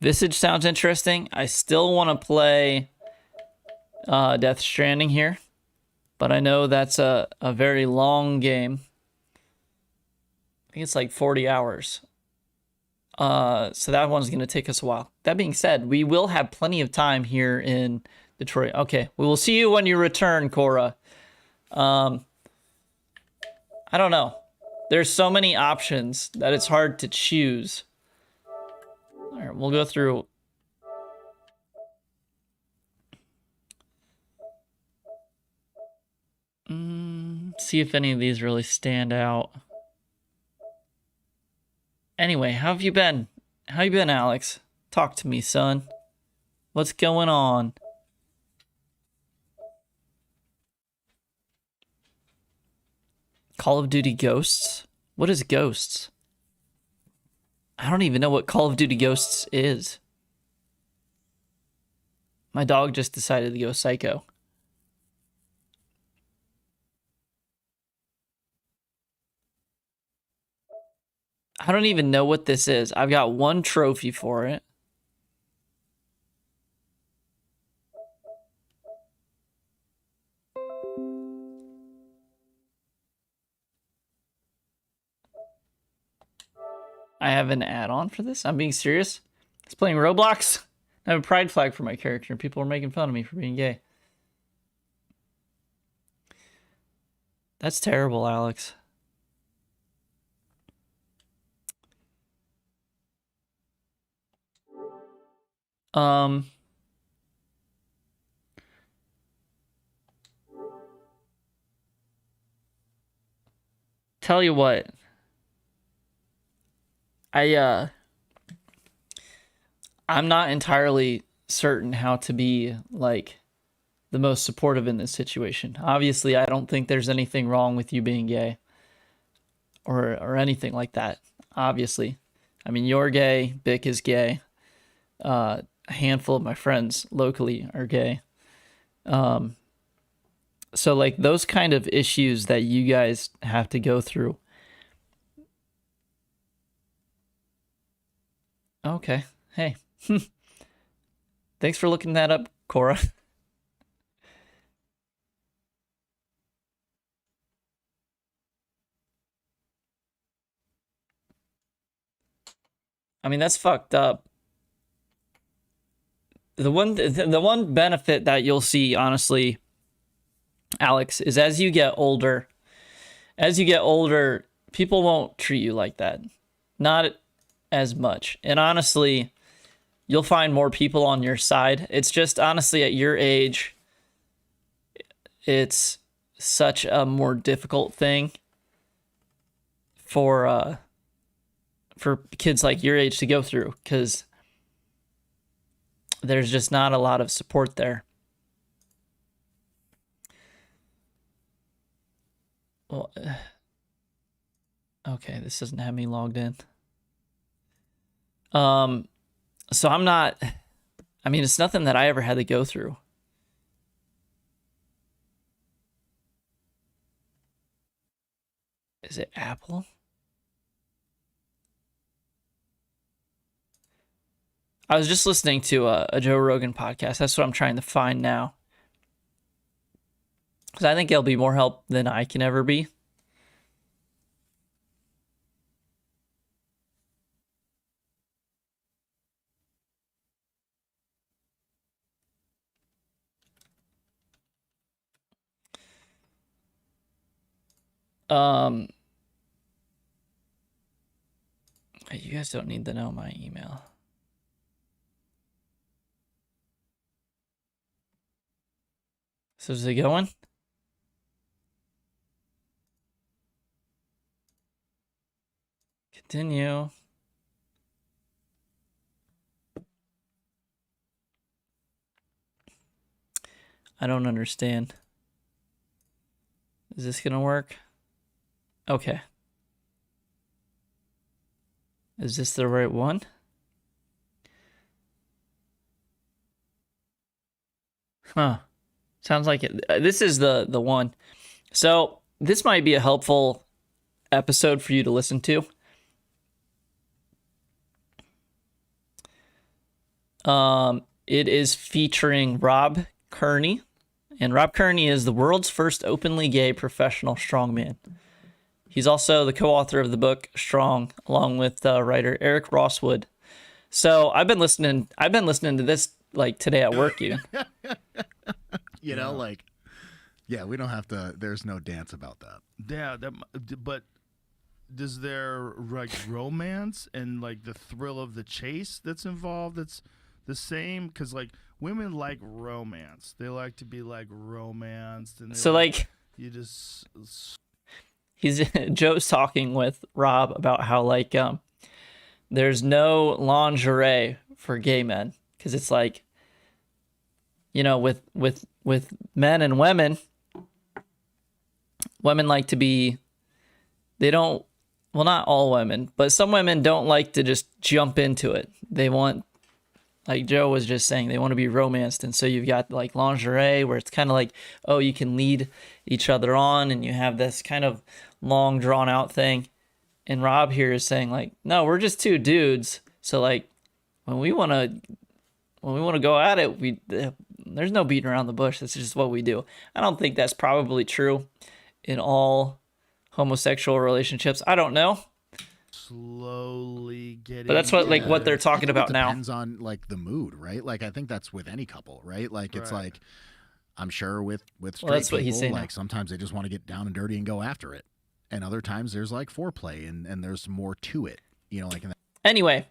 Visage sounds interesting. I still want to play Death Stranding here, but I know that's a very long game. I think it's like 40 hours. So that one's going to take us a while. That being said, we will have plenty of time here in Detroit. Okay, we will see you when you return, Cora. I don't know. There's so many options that it's hard to choose. All right, we'll go through. See if any of these really stand out. Anyway, how have you been? How you been, Alex? Talk to me, son. What's going on? Call of Duty Ghosts? What is Ghosts? I don't even know what Call of Duty Ghosts is. My dog just decided to go psycho. I don't even know what this is. I've got one trophy for it. I have an add-on for this? I'm being serious? It's playing Roblox? I have a pride flag for my character, and people are making fun of me for being gay. That's terrible, Alex. Tell you what. I'm not entirely certain how to be, like, the most supportive in this situation. Obviously, I don't think there's anything wrong with you being gay. Or anything like that. Obviously. I mean, you're gay. Bick is gay. A handful of my friends locally are gay. So, like, those kind of issues that you guys have to go through. Okay. Hey. Thanks for looking that up, Cora. I mean, that's fucked up. The one benefit that you'll see, honestly, Alex, is as you get older, people won't treat you like that. Not as much. And honestly, you'll find more people on your side. It's just, honestly, at your age, it's such a more difficult thing for kids like your age to go through, because there's just not a lot of support there. Well, okay, this doesn't have me logged in. So I'm not, I mean, it's nothing that I ever had to go through. Is it Apple? I was just listening to a Joe Rogan podcast. That's what I'm trying to find now. Because I think it'll be more help than I can ever be. You guys don't need to know my email. So is it going? Continue. I don't understand. Is this gonna work? Okay. Is this the right one? Huh. Sounds like it. This is the one. So this might be a helpful episode for you to listen to. It is featuring Rob Kearney, and Rob Kearney is the world's first openly gay professional strongman. He's also the co-author of the book Strong, along with writer Eric Rosswood. So I've been listening to this like today at work, even. You know, like, yeah, we don't have to. There's no dance about that. Yeah, but is there like romance and like the thrill of the chase that's involved? That's the same, because like women like romance. They like to be like romanced, and so like you just. Joe's talking with Rob about how like there's no lingerie for gay men, because it's like, you know, with men and women like to be, they don't, well, not all women, but some women don't like to just jump into it. They want, like Joe was just saying, they want to be romanced. And so you've got like lingerie where it's kind of like, oh, you can lead each other on, and you have this kind of long drawn out thing. And Rob here is saying like, no, we're just two dudes. So like when we want to go at it, there's no beating around the bush. That's just what we do. I don't think that's probably true in all homosexual relationships. I don't know. Slowly getting, but that's what they're talking about now. Depends on like the mood, right? Like I think that's with any couple, right? Like it's like, I'm sure with straight that's people, what he's saying like now. sometimes they just want to get down and dirty and go after it, and other times there's like foreplay and there's more to it, you know, like in that. Anyway,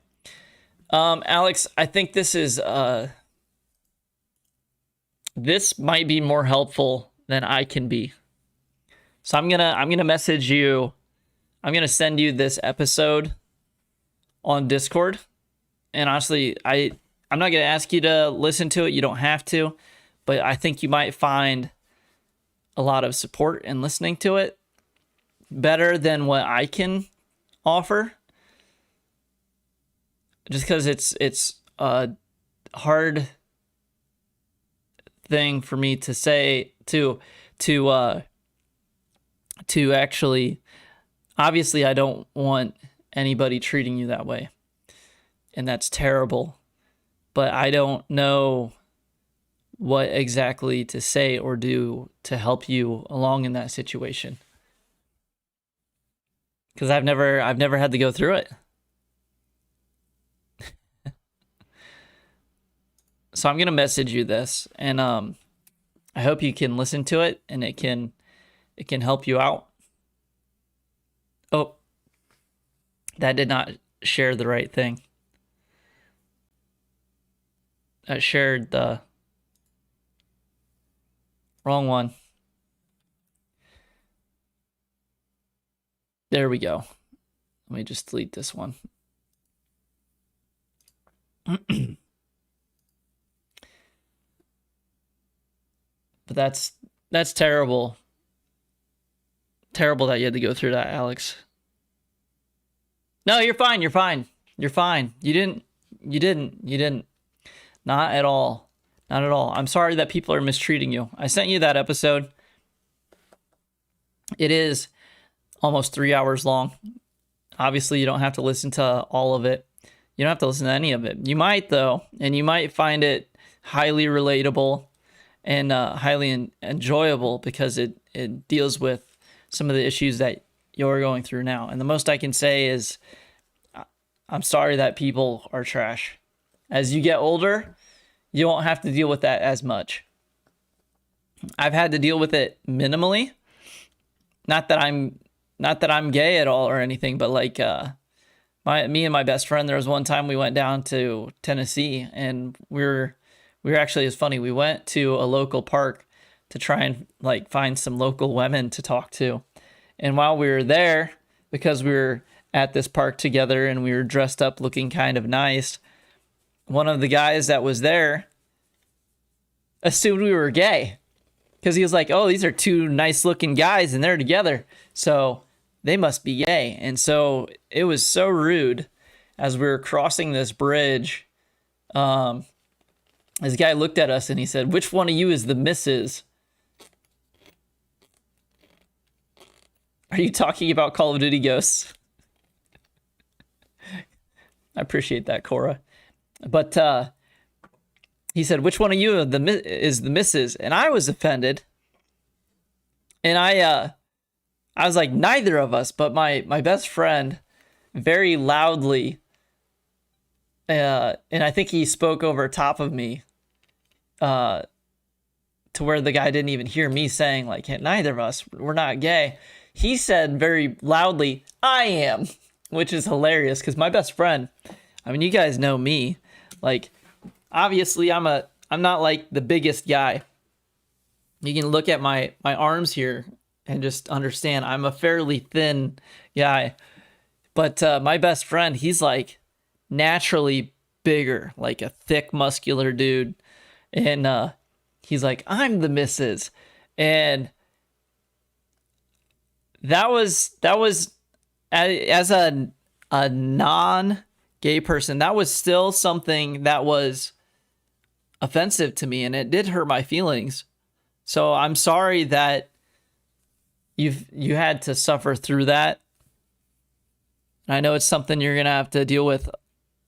Alex, I think this is this might be more helpful than I can be. So I'm gonna message you. I'm gonna send you this episode on Discord. And honestly, I'm not gonna ask you to listen to it. You don't have to, but I think you might find a lot of support in listening to it, better than what I can offer. Just because it's a hard thing for me to say to actually, obviously I don't want anybody treating you that way, and that's terrible, but I don't know what exactly to say or do to help you along in that situation, because I've never had to go through it. So I'm gonna message you this, and I hope you can listen to it, and it can help you out. Oh, that did not share the right thing. I shared the wrong one. There we go. Let me just delete this one. But that's terrible. Terrible that you had to go through that, Alex. No, you're fine. You're fine. You're fine. You didn't. Not at all. Not at all. I'm sorry that people are mistreating you. I sent you that episode. It is almost 3 hours long. Obviously, you don't have to listen to all of it. You don't have to listen to any of it. You might, though, and you might find it highly relatable and highly enjoyable, because it deals with some of the issues that you're going through now. And the most I can say is, I'm sorry that people are trash. As you get older, you won't have to deal with that as much. I've had to deal with it minimally. Not that I'm gay at all or anything, but like me and my best friend, there was one time we went down to Tennessee, and we were actually, it's funny, we went to a local park to try and like find some local women to talk to. And while we were there, because we were at this park together and we were dressed up looking kind of nice, one of the guys that was there assumed we were gay because he was like, oh, these are two nice looking guys and they're together, so they must be gay. And so it was so rude as we were crossing this bridge. This guy looked at us and he said, which one of you is the missus? Are you talking about Call of Duty Ghosts? I appreciate that, Cora. But he said, which one of you is the missus? And I was offended. And I was like, neither of us. But my best friend very loudly, and I think he spoke over top of me, to where the guy didn't even hear me saying, like, hey, neither of us, we're not gay. He said very loudly, I am, which is hilarious because my best friend, I mean, you guys know me. Like, obviously, I'm not like the biggest guy. You can look at my arms here and just understand I'm a fairly thin guy. But my best friend, he's like naturally bigger, like a thick, muscular dude. And he's like, I'm the missus. And that was as a non-gay person, that was still something that was offensive to me, and it did hurt my feelings. So I'm sorry that you had to suffer through that. And I know it's something you're gonna have to deal with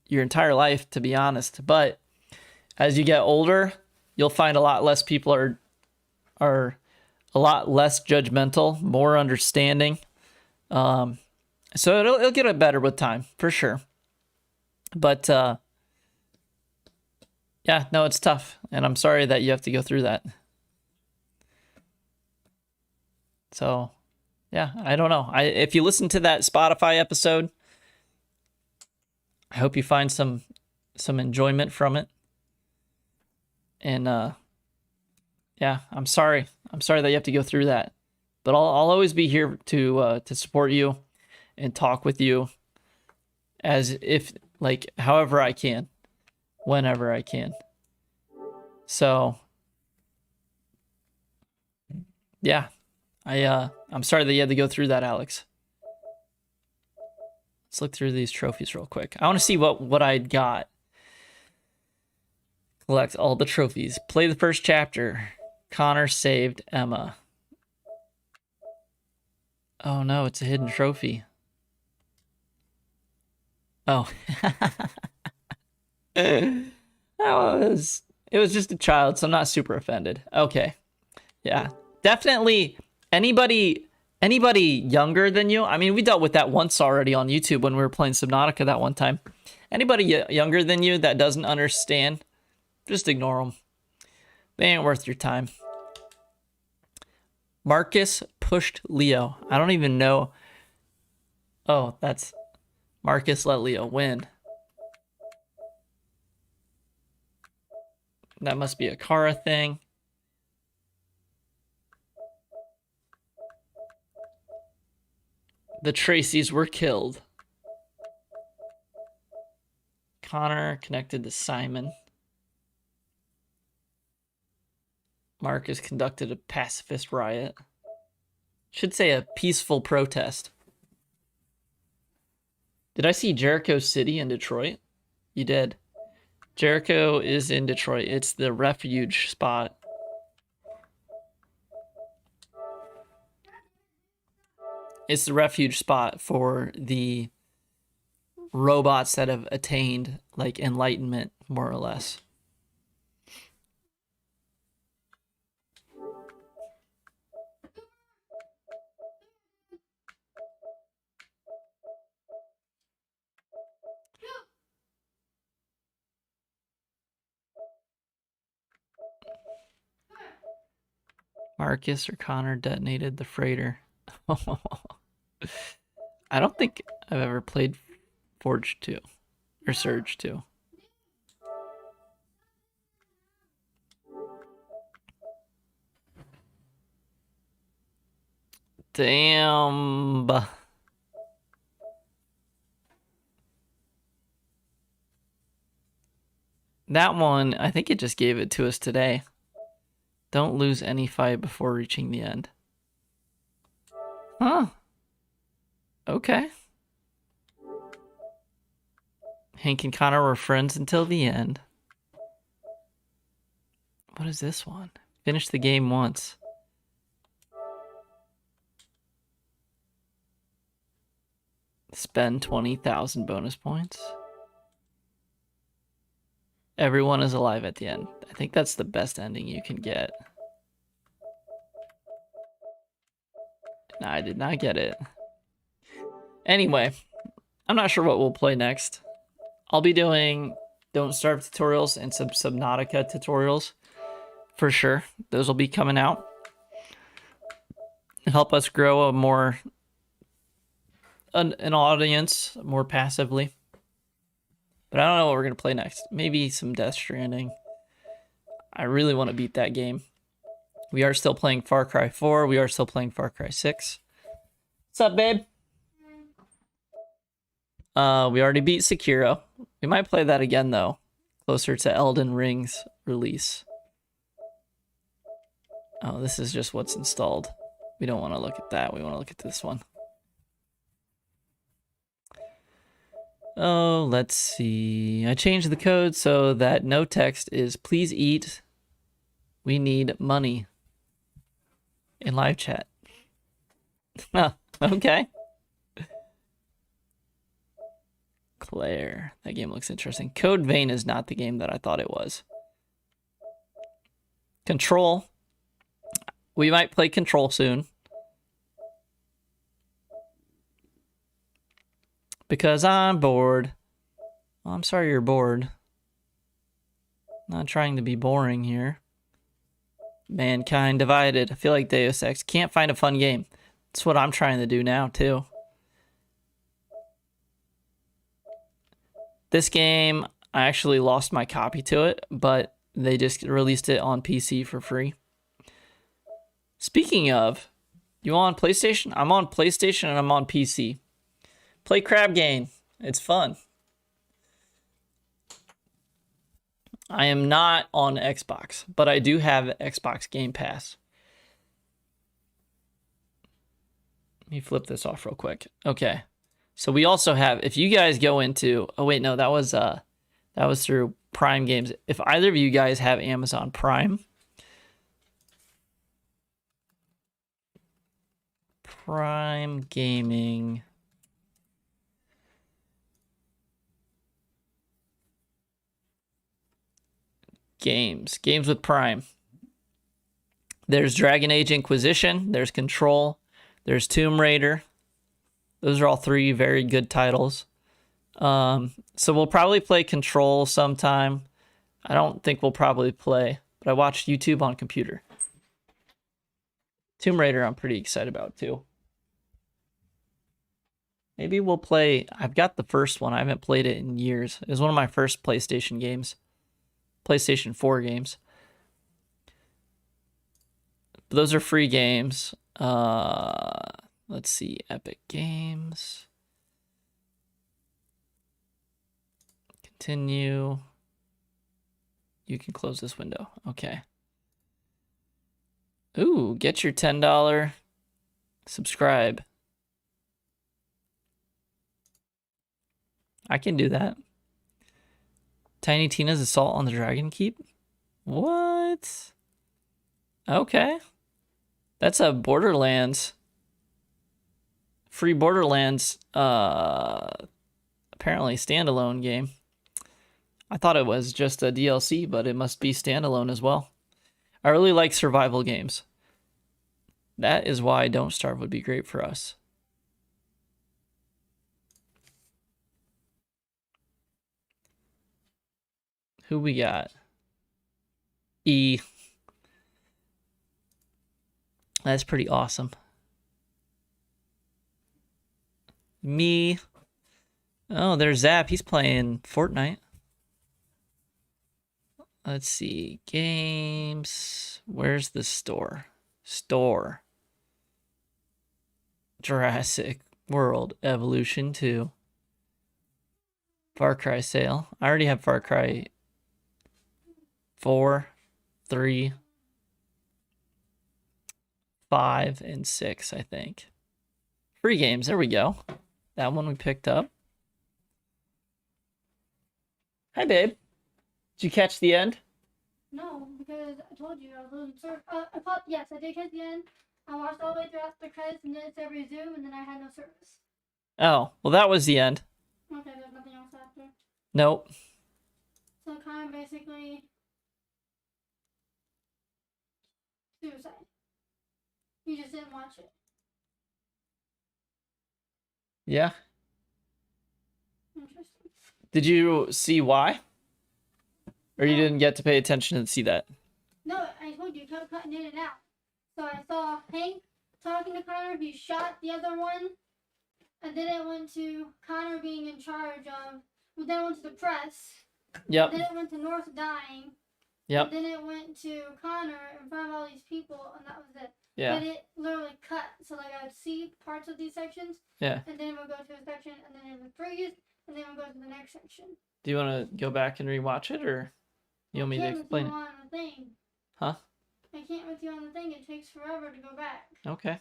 your entire life, to be honest. But as you get older, you'll find a lot less people are a lot less judgmental, more understanding. So it'll get better with time, for sure. But yeah, no, it's tough. And I'm sorry that you have to go through that. So yeah, I don't know. If you listen to that Spotify episode, I hope you find some enjoyment from it. And yeah, I'm sorry. I'm sorry that you have to go through that. But I'll always be here to support you and talk with you as if, like, however I can, whenever I can. So yeah, I'm sorry that you had to go through that, Alex. Let's look through these trophies real quick. I want to see what I got. Collect all the trophies. Play the first chapter. Connor saved Emma. Oh no, it's a hidden trophy. Oh. It was just a child, so I'm not super offended. Okay. Yeah. Definitely anybody younger than you. I mean, we dealt with that once already on YouTube when we were playing Subnautica that one time. Anybody younger than you that doesn't understand, just ignore them. They ain't worth your time. Marcus pushed Leo. I don't even know. Oh, that's Marcus let Leo win. That must be a Kara thing. The Tracys were killed. Connor connected to Simon. Marcus conducted a pacifist riot. Should say a peaceful protest. Did I see Jericho City in Detroit? You did. Jericho is in Detroit. It's the refuge spot. It's the refuge spot for the robots that have attained, like, enlightenment, more or less. Marcus or Connor detonated the freighter. I don't think I've ever played Forge 2 or Surge 2. Damn. That one, I think it just gave it to us today. Don't lose any fight before reaching the end. Huh. Okay. Hank and Connor were friends until the end. What is this one? Finish the game once. Spend 20,000 bonus points. Everyone is alive at the end. I think that's the best ending you can get. No, I did not get it. Anyway, I'm not sure what we'll play next. I'll be doing Don't Starve tutorials and some Subnautica tutorials for sure. Those will be coming out. Help us grow an audience more passively. But I don't know what we're going to play next. Maybe some Death Stranding. I really want to beat that game. We are still playing Far Cry 4. We are still playing Far Cry 6. What's up, babe? We already beat Sekiro. We might play that again, though. Closer to Elden Ring's release. Oh, this is just what's installed. We don't want to look at that. We want to look at this one. Oh, let's see. I changed the code so that no text is please eat. We need money. In live chat. Okay. Claire. That game looks interesting. Code Vein is not the game that I thought it was. Control. We might play Control soon. Because I'm bored. Well, I'm sorry you're bored. Not trying to be boring here. Mankind Divided. I feel like Deus Ex. Can't find a fun game. That's what I'm trying to do now, too. This game, I actually lost my copy to it, but they just released it on PC for free. Speaking of, you on PlayStation? I'm on PlayStation and I'm on PC. Play Crab Game. It's fun. I am not on Xbox, but I do have Xbox Game Pass. Let me flip this off real quick. Okay. So we also have, if you guys go into, oh wait, no, that was through Prime Games. If either of you guys have Amazon Prime, Prime Gaming, games with Prime. There's Dragon Age Inquisition, there's Control, there's Tomb Raider. Those are all three very good titles. So we'll probably play Control sometime. I don't think we'll probably play, but I watched YouTube on computer. Tomb Raider I'm pretty excited about too. Maybe we'll play, I've got the first one. I haven't played it in years. It was one of my first PlayStation games. PlayStation 4 games. But those are free games. Let's see, Epic Games. Continue. You can close this window. Okay. Ooh, get your $10 subscribe. I can do that. Tiny Tina's Assault on the Dragon Keep? What? Okay. That's a Borderlands. Free Borderlands, apparently standalone game. I thought it was just a DLC, but it must be standalone as well. I really like survival games. That is why Don't Starve would be great for us. Who we got? E. That's pretty awesome. Me. Oh, there's Zap. He's playing Fortnite. Let's see. Games. Where's the store? Store. Jurassic World Evolution 2. Far Cry sale. I already have Far Cry 4, 3, 5, and 6, I think. Free games. There we go. That one we picked up. Hi, babe. Did you catch the end? No, because I told you I was losing service. Yes, I did catch the end. I watched all the way throughout the credits and then it said resume and then I had no service. Oh, well, that was the end. Okay, there's nothing else after. Nope. So kind of basically suicide. You just didn't watch it. Yeah. Interesting. Did you see why? Or you didn't get to pay attention and see that? No, I told you, it kept cutting in and out. So I saw Hank talking to Connor, he shot the other one, and then it went to Connor being in charge of, well, then it went to the press. Yep. Then it went to North dying. Yep. And then it went to Connor in front of all these people, and that was it. Yeah. But it literally cut. So, like, I would see parts of these sections. Yeah. And then it would go to a section, and then it would freeze, and then it would go to the next section. Do you want to go back and rewatch it, or you want me to explain it? On the thing. Huh? I can't with you on the thing. It takes forever to go back. Okay.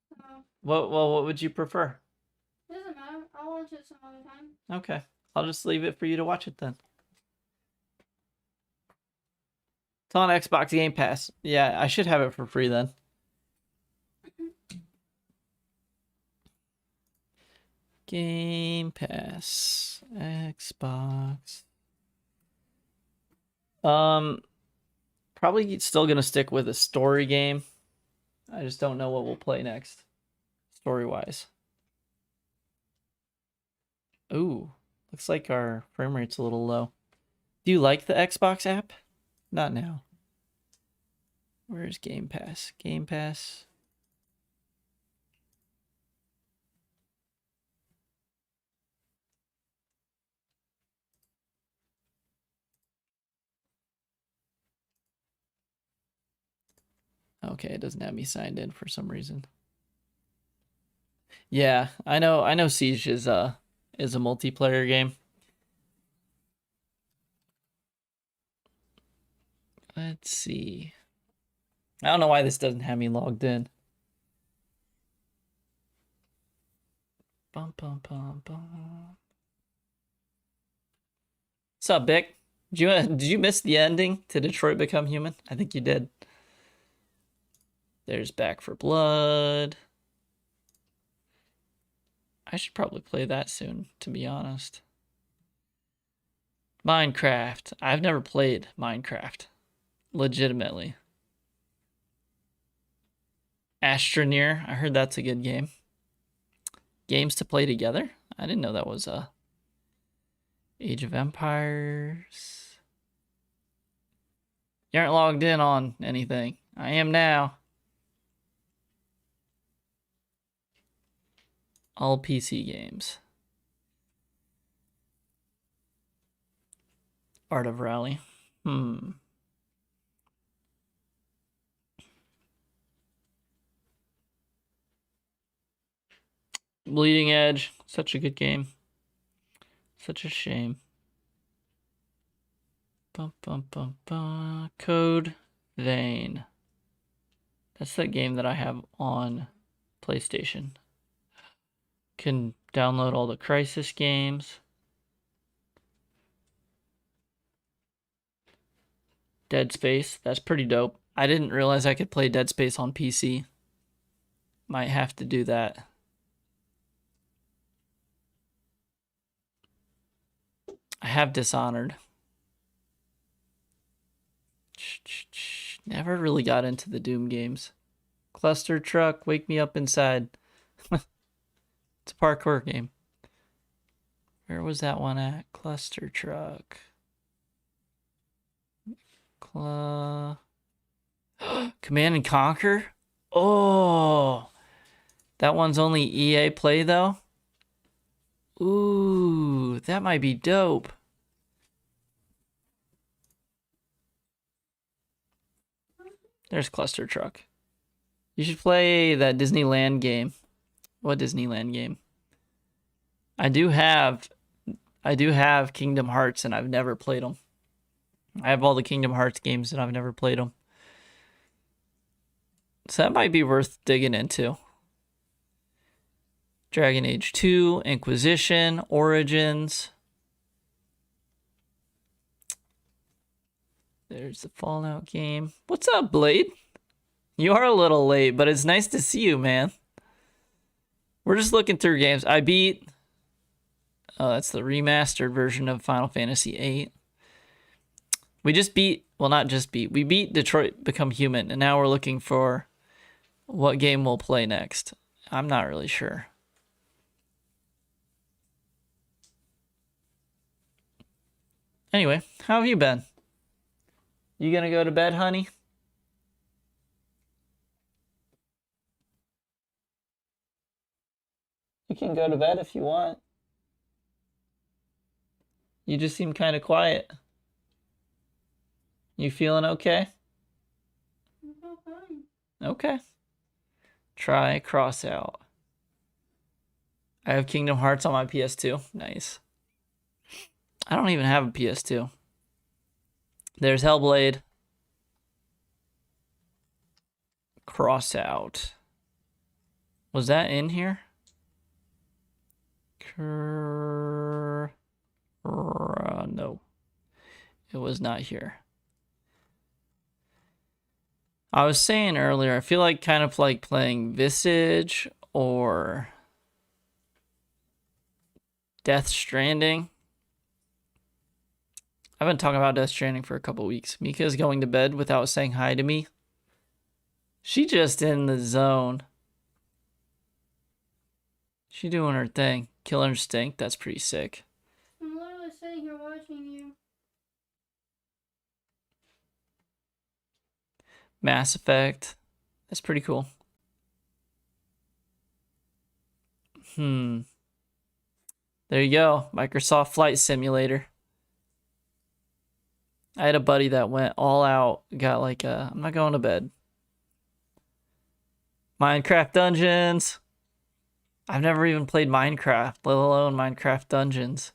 So, What would you prefer? it doesn't matter. I'll watch it some other time. Okay. I'll just leave it for you to watch it then. It's on Xbox Game Pass. Yeah, I should have it for free then. Game Pass. Xbox. Probably still gonna stick with a story game. I just don't know what we'll play next, story-wise. Ooh, looks like our frame rate's a little low. Do you like the Xbox app? Not now. Where's Game Pass? Game Pass. Okay, it doesn't have me signed in for some reason. Yeah, I know Siege is a multiplayer game. Let's see. I don't know why this doesn't have me logged in. Bum bum bum bum. What's up, Bick? Did you miss the ending to Detroit Become Human? I think you did. There's Back for Blood. I should probably play that soon, to be honest. Minecraft. I've never played Minecraft. Legitimately. Astroneer. I heard that's a good game. Games to play together? I didn't know that was a Age of Empires. You aren't logged in on anything. I am now. All PC games. Art of Rally. Bleeding Edge. Such a good game. Such a shame. Bum, bum, bum, bum. Code Vein. That's that game that I have on PlayStation. Can download all the Crysis games. Dead Space. That's pretty dope. I didn't realize I could play Dead Space on PC. Might have to do that. I have Dishonored. Never really got into the Doom games. Cluster Truck, Wake Me Up Inside. It's a parkour game. Where was that one at? Cluster Truck. Command and Conquer? Oh! That one's only EA Play, though? Ooh, that might be dope. There's Cluster Truck. You should play that Disneyland game. What Disneyland game? I do have Kingdom Hearts, and I've never played them. I have all the Kingdom Hearts games, and I've never played them. So that might be worth digging into. Dragon Age 2, Inquisition, Origins. There's the Fallout game. What's up, Blade? You are a little late, but it's nice to see you, man. We're just looking through games. I beat... Oh, that's the remastered version of Final Fantasy VIII. We just beat... Well, not just beat. We beat Detroit Become Human, and now we're looking for what game we'll play next. I'm not really sure. Anyway, how have you been? You gonna go to bed, honey? You can go to bed if you want. You just seem kind of quiet. You feeling okay? Okay. Try cross out. I have Kingdom Hearts on my PS2. Nice. I don't even have a PS2. There's Hellblade. Cross out. Was that in here? No. It was not here. I was saying earlier, I feel like kind of like playing Visage or Death Stranding. I've been talking about Death Stranding for a couple weeks. Mika's going to bed without saying hi to me. She just in the zone. She doing her thing. Killer Instinct, that's pretty sick. I'm literally sitting here watching you. Mass Effect, that's pretty cool. There you go. Microsoft Flight Simulator. I had a buddy that went all out, got like a, I'm not going to bed. Minecraft Dungeons. I've never even played Minecraft, let alone Minecraft Dungeons.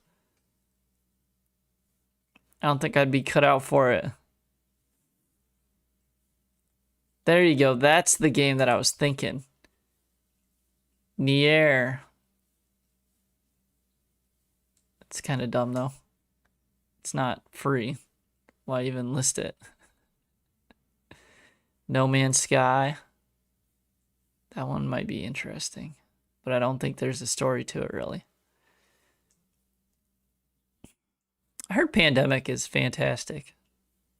I don't think I'd be cut out for it. There you go. That's the game that I was thinking. Nier. It's kind of dumb, though. It's not free. Why even list it? No Man's Sky. That one might be interesting. But I don't think there's a story to it, really. I heard Pandemic is fantastic.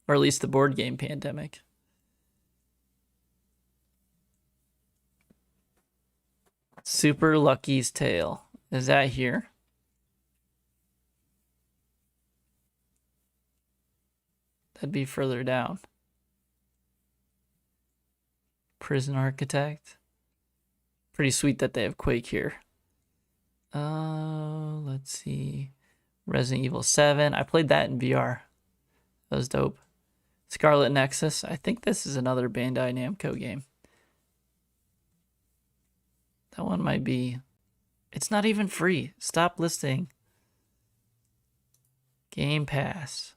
Or at least the board game Pandemic. Super Lucky's Tale. Is that here? That'd be further down. Prison Architect. Pretty sweet that they have Quake here. Let's see. Resident Evil 7. I played that in VR. That was dope. Scarlet Nexus. I think this is another Bandai Namco game. That one might be... It's not even free. Stop listing. Game Pass.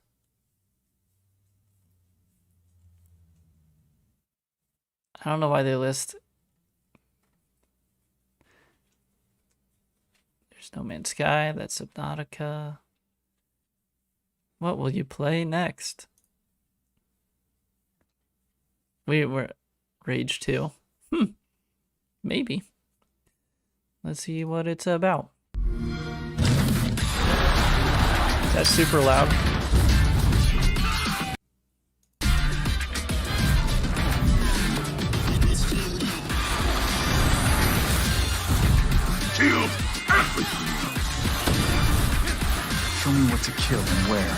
I don't know why they list... There's No Man's Sky. That's Subnautica. What will you play next? We were... Rage 2. Maybe. Let's see what it's about. That's super loud. Kill everything. Show me what to kill and where.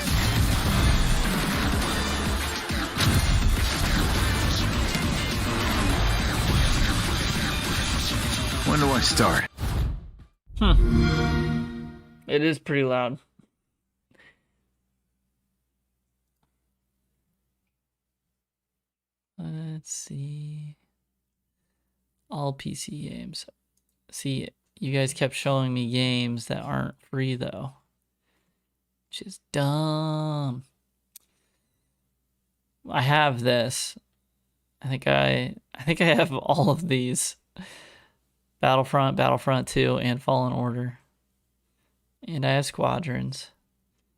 When do I start? It is pretty loud. Let's see. All PC games. See, you guys kept showing me games that aren't free though. Which is dumb. I have this. I think I have all of these. Battlefront, Battlefront 2, and Fallen Order. And I have Squadrons.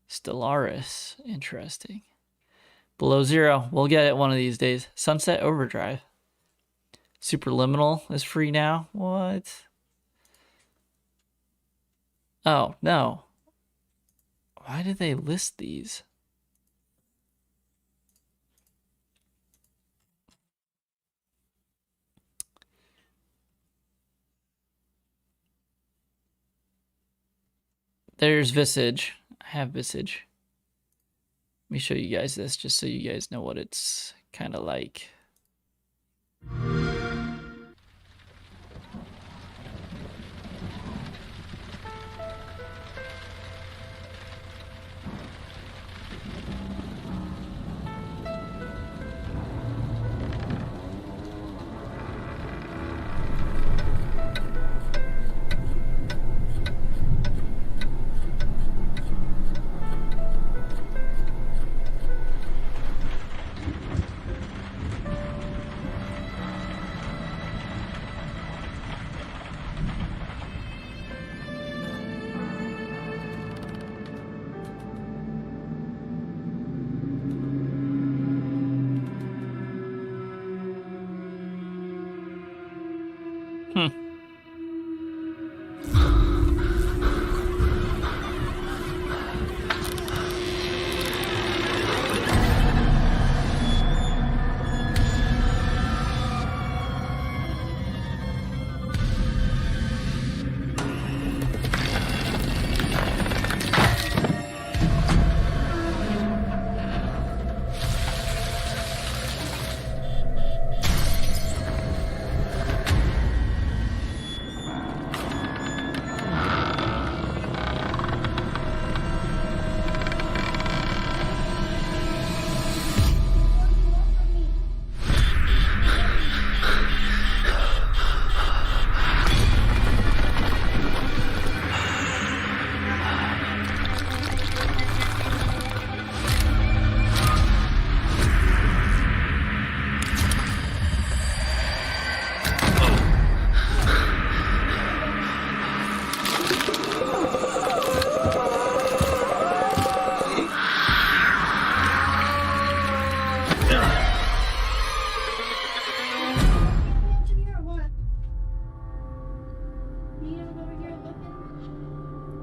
Stellaris. Interesting. Below Zero. We'll get it one of these days. Sunset Overdrive. Superliminal is free now. What? Oh, no. Why did they list these? There's Visage. I have Visage. Let me show you guys this just so you guys know what it's kind of like.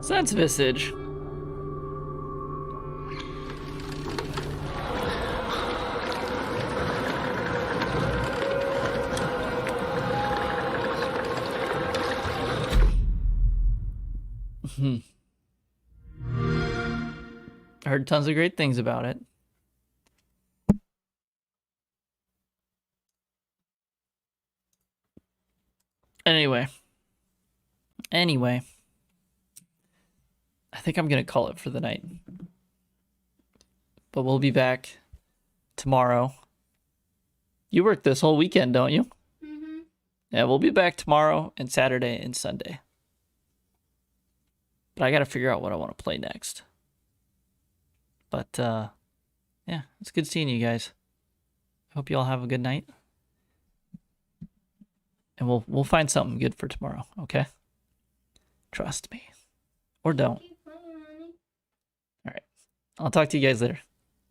So that's Visage. I heard tons of great things about it. Anyway, I think I'm going to call it for the night. But we'll be back tomorrow. You work this whole weekend, don't you? Mm-hmm. Yeah, we'll be back tomorrow and Saturday and Sunday. But I got to figure out what I want to play next. But, yeah, it's good seeing you guys. I hope you all have a good night. And we'll find something good for tomorrow, okay? Trust me. Or don't. All right. I'll talk to you guys later.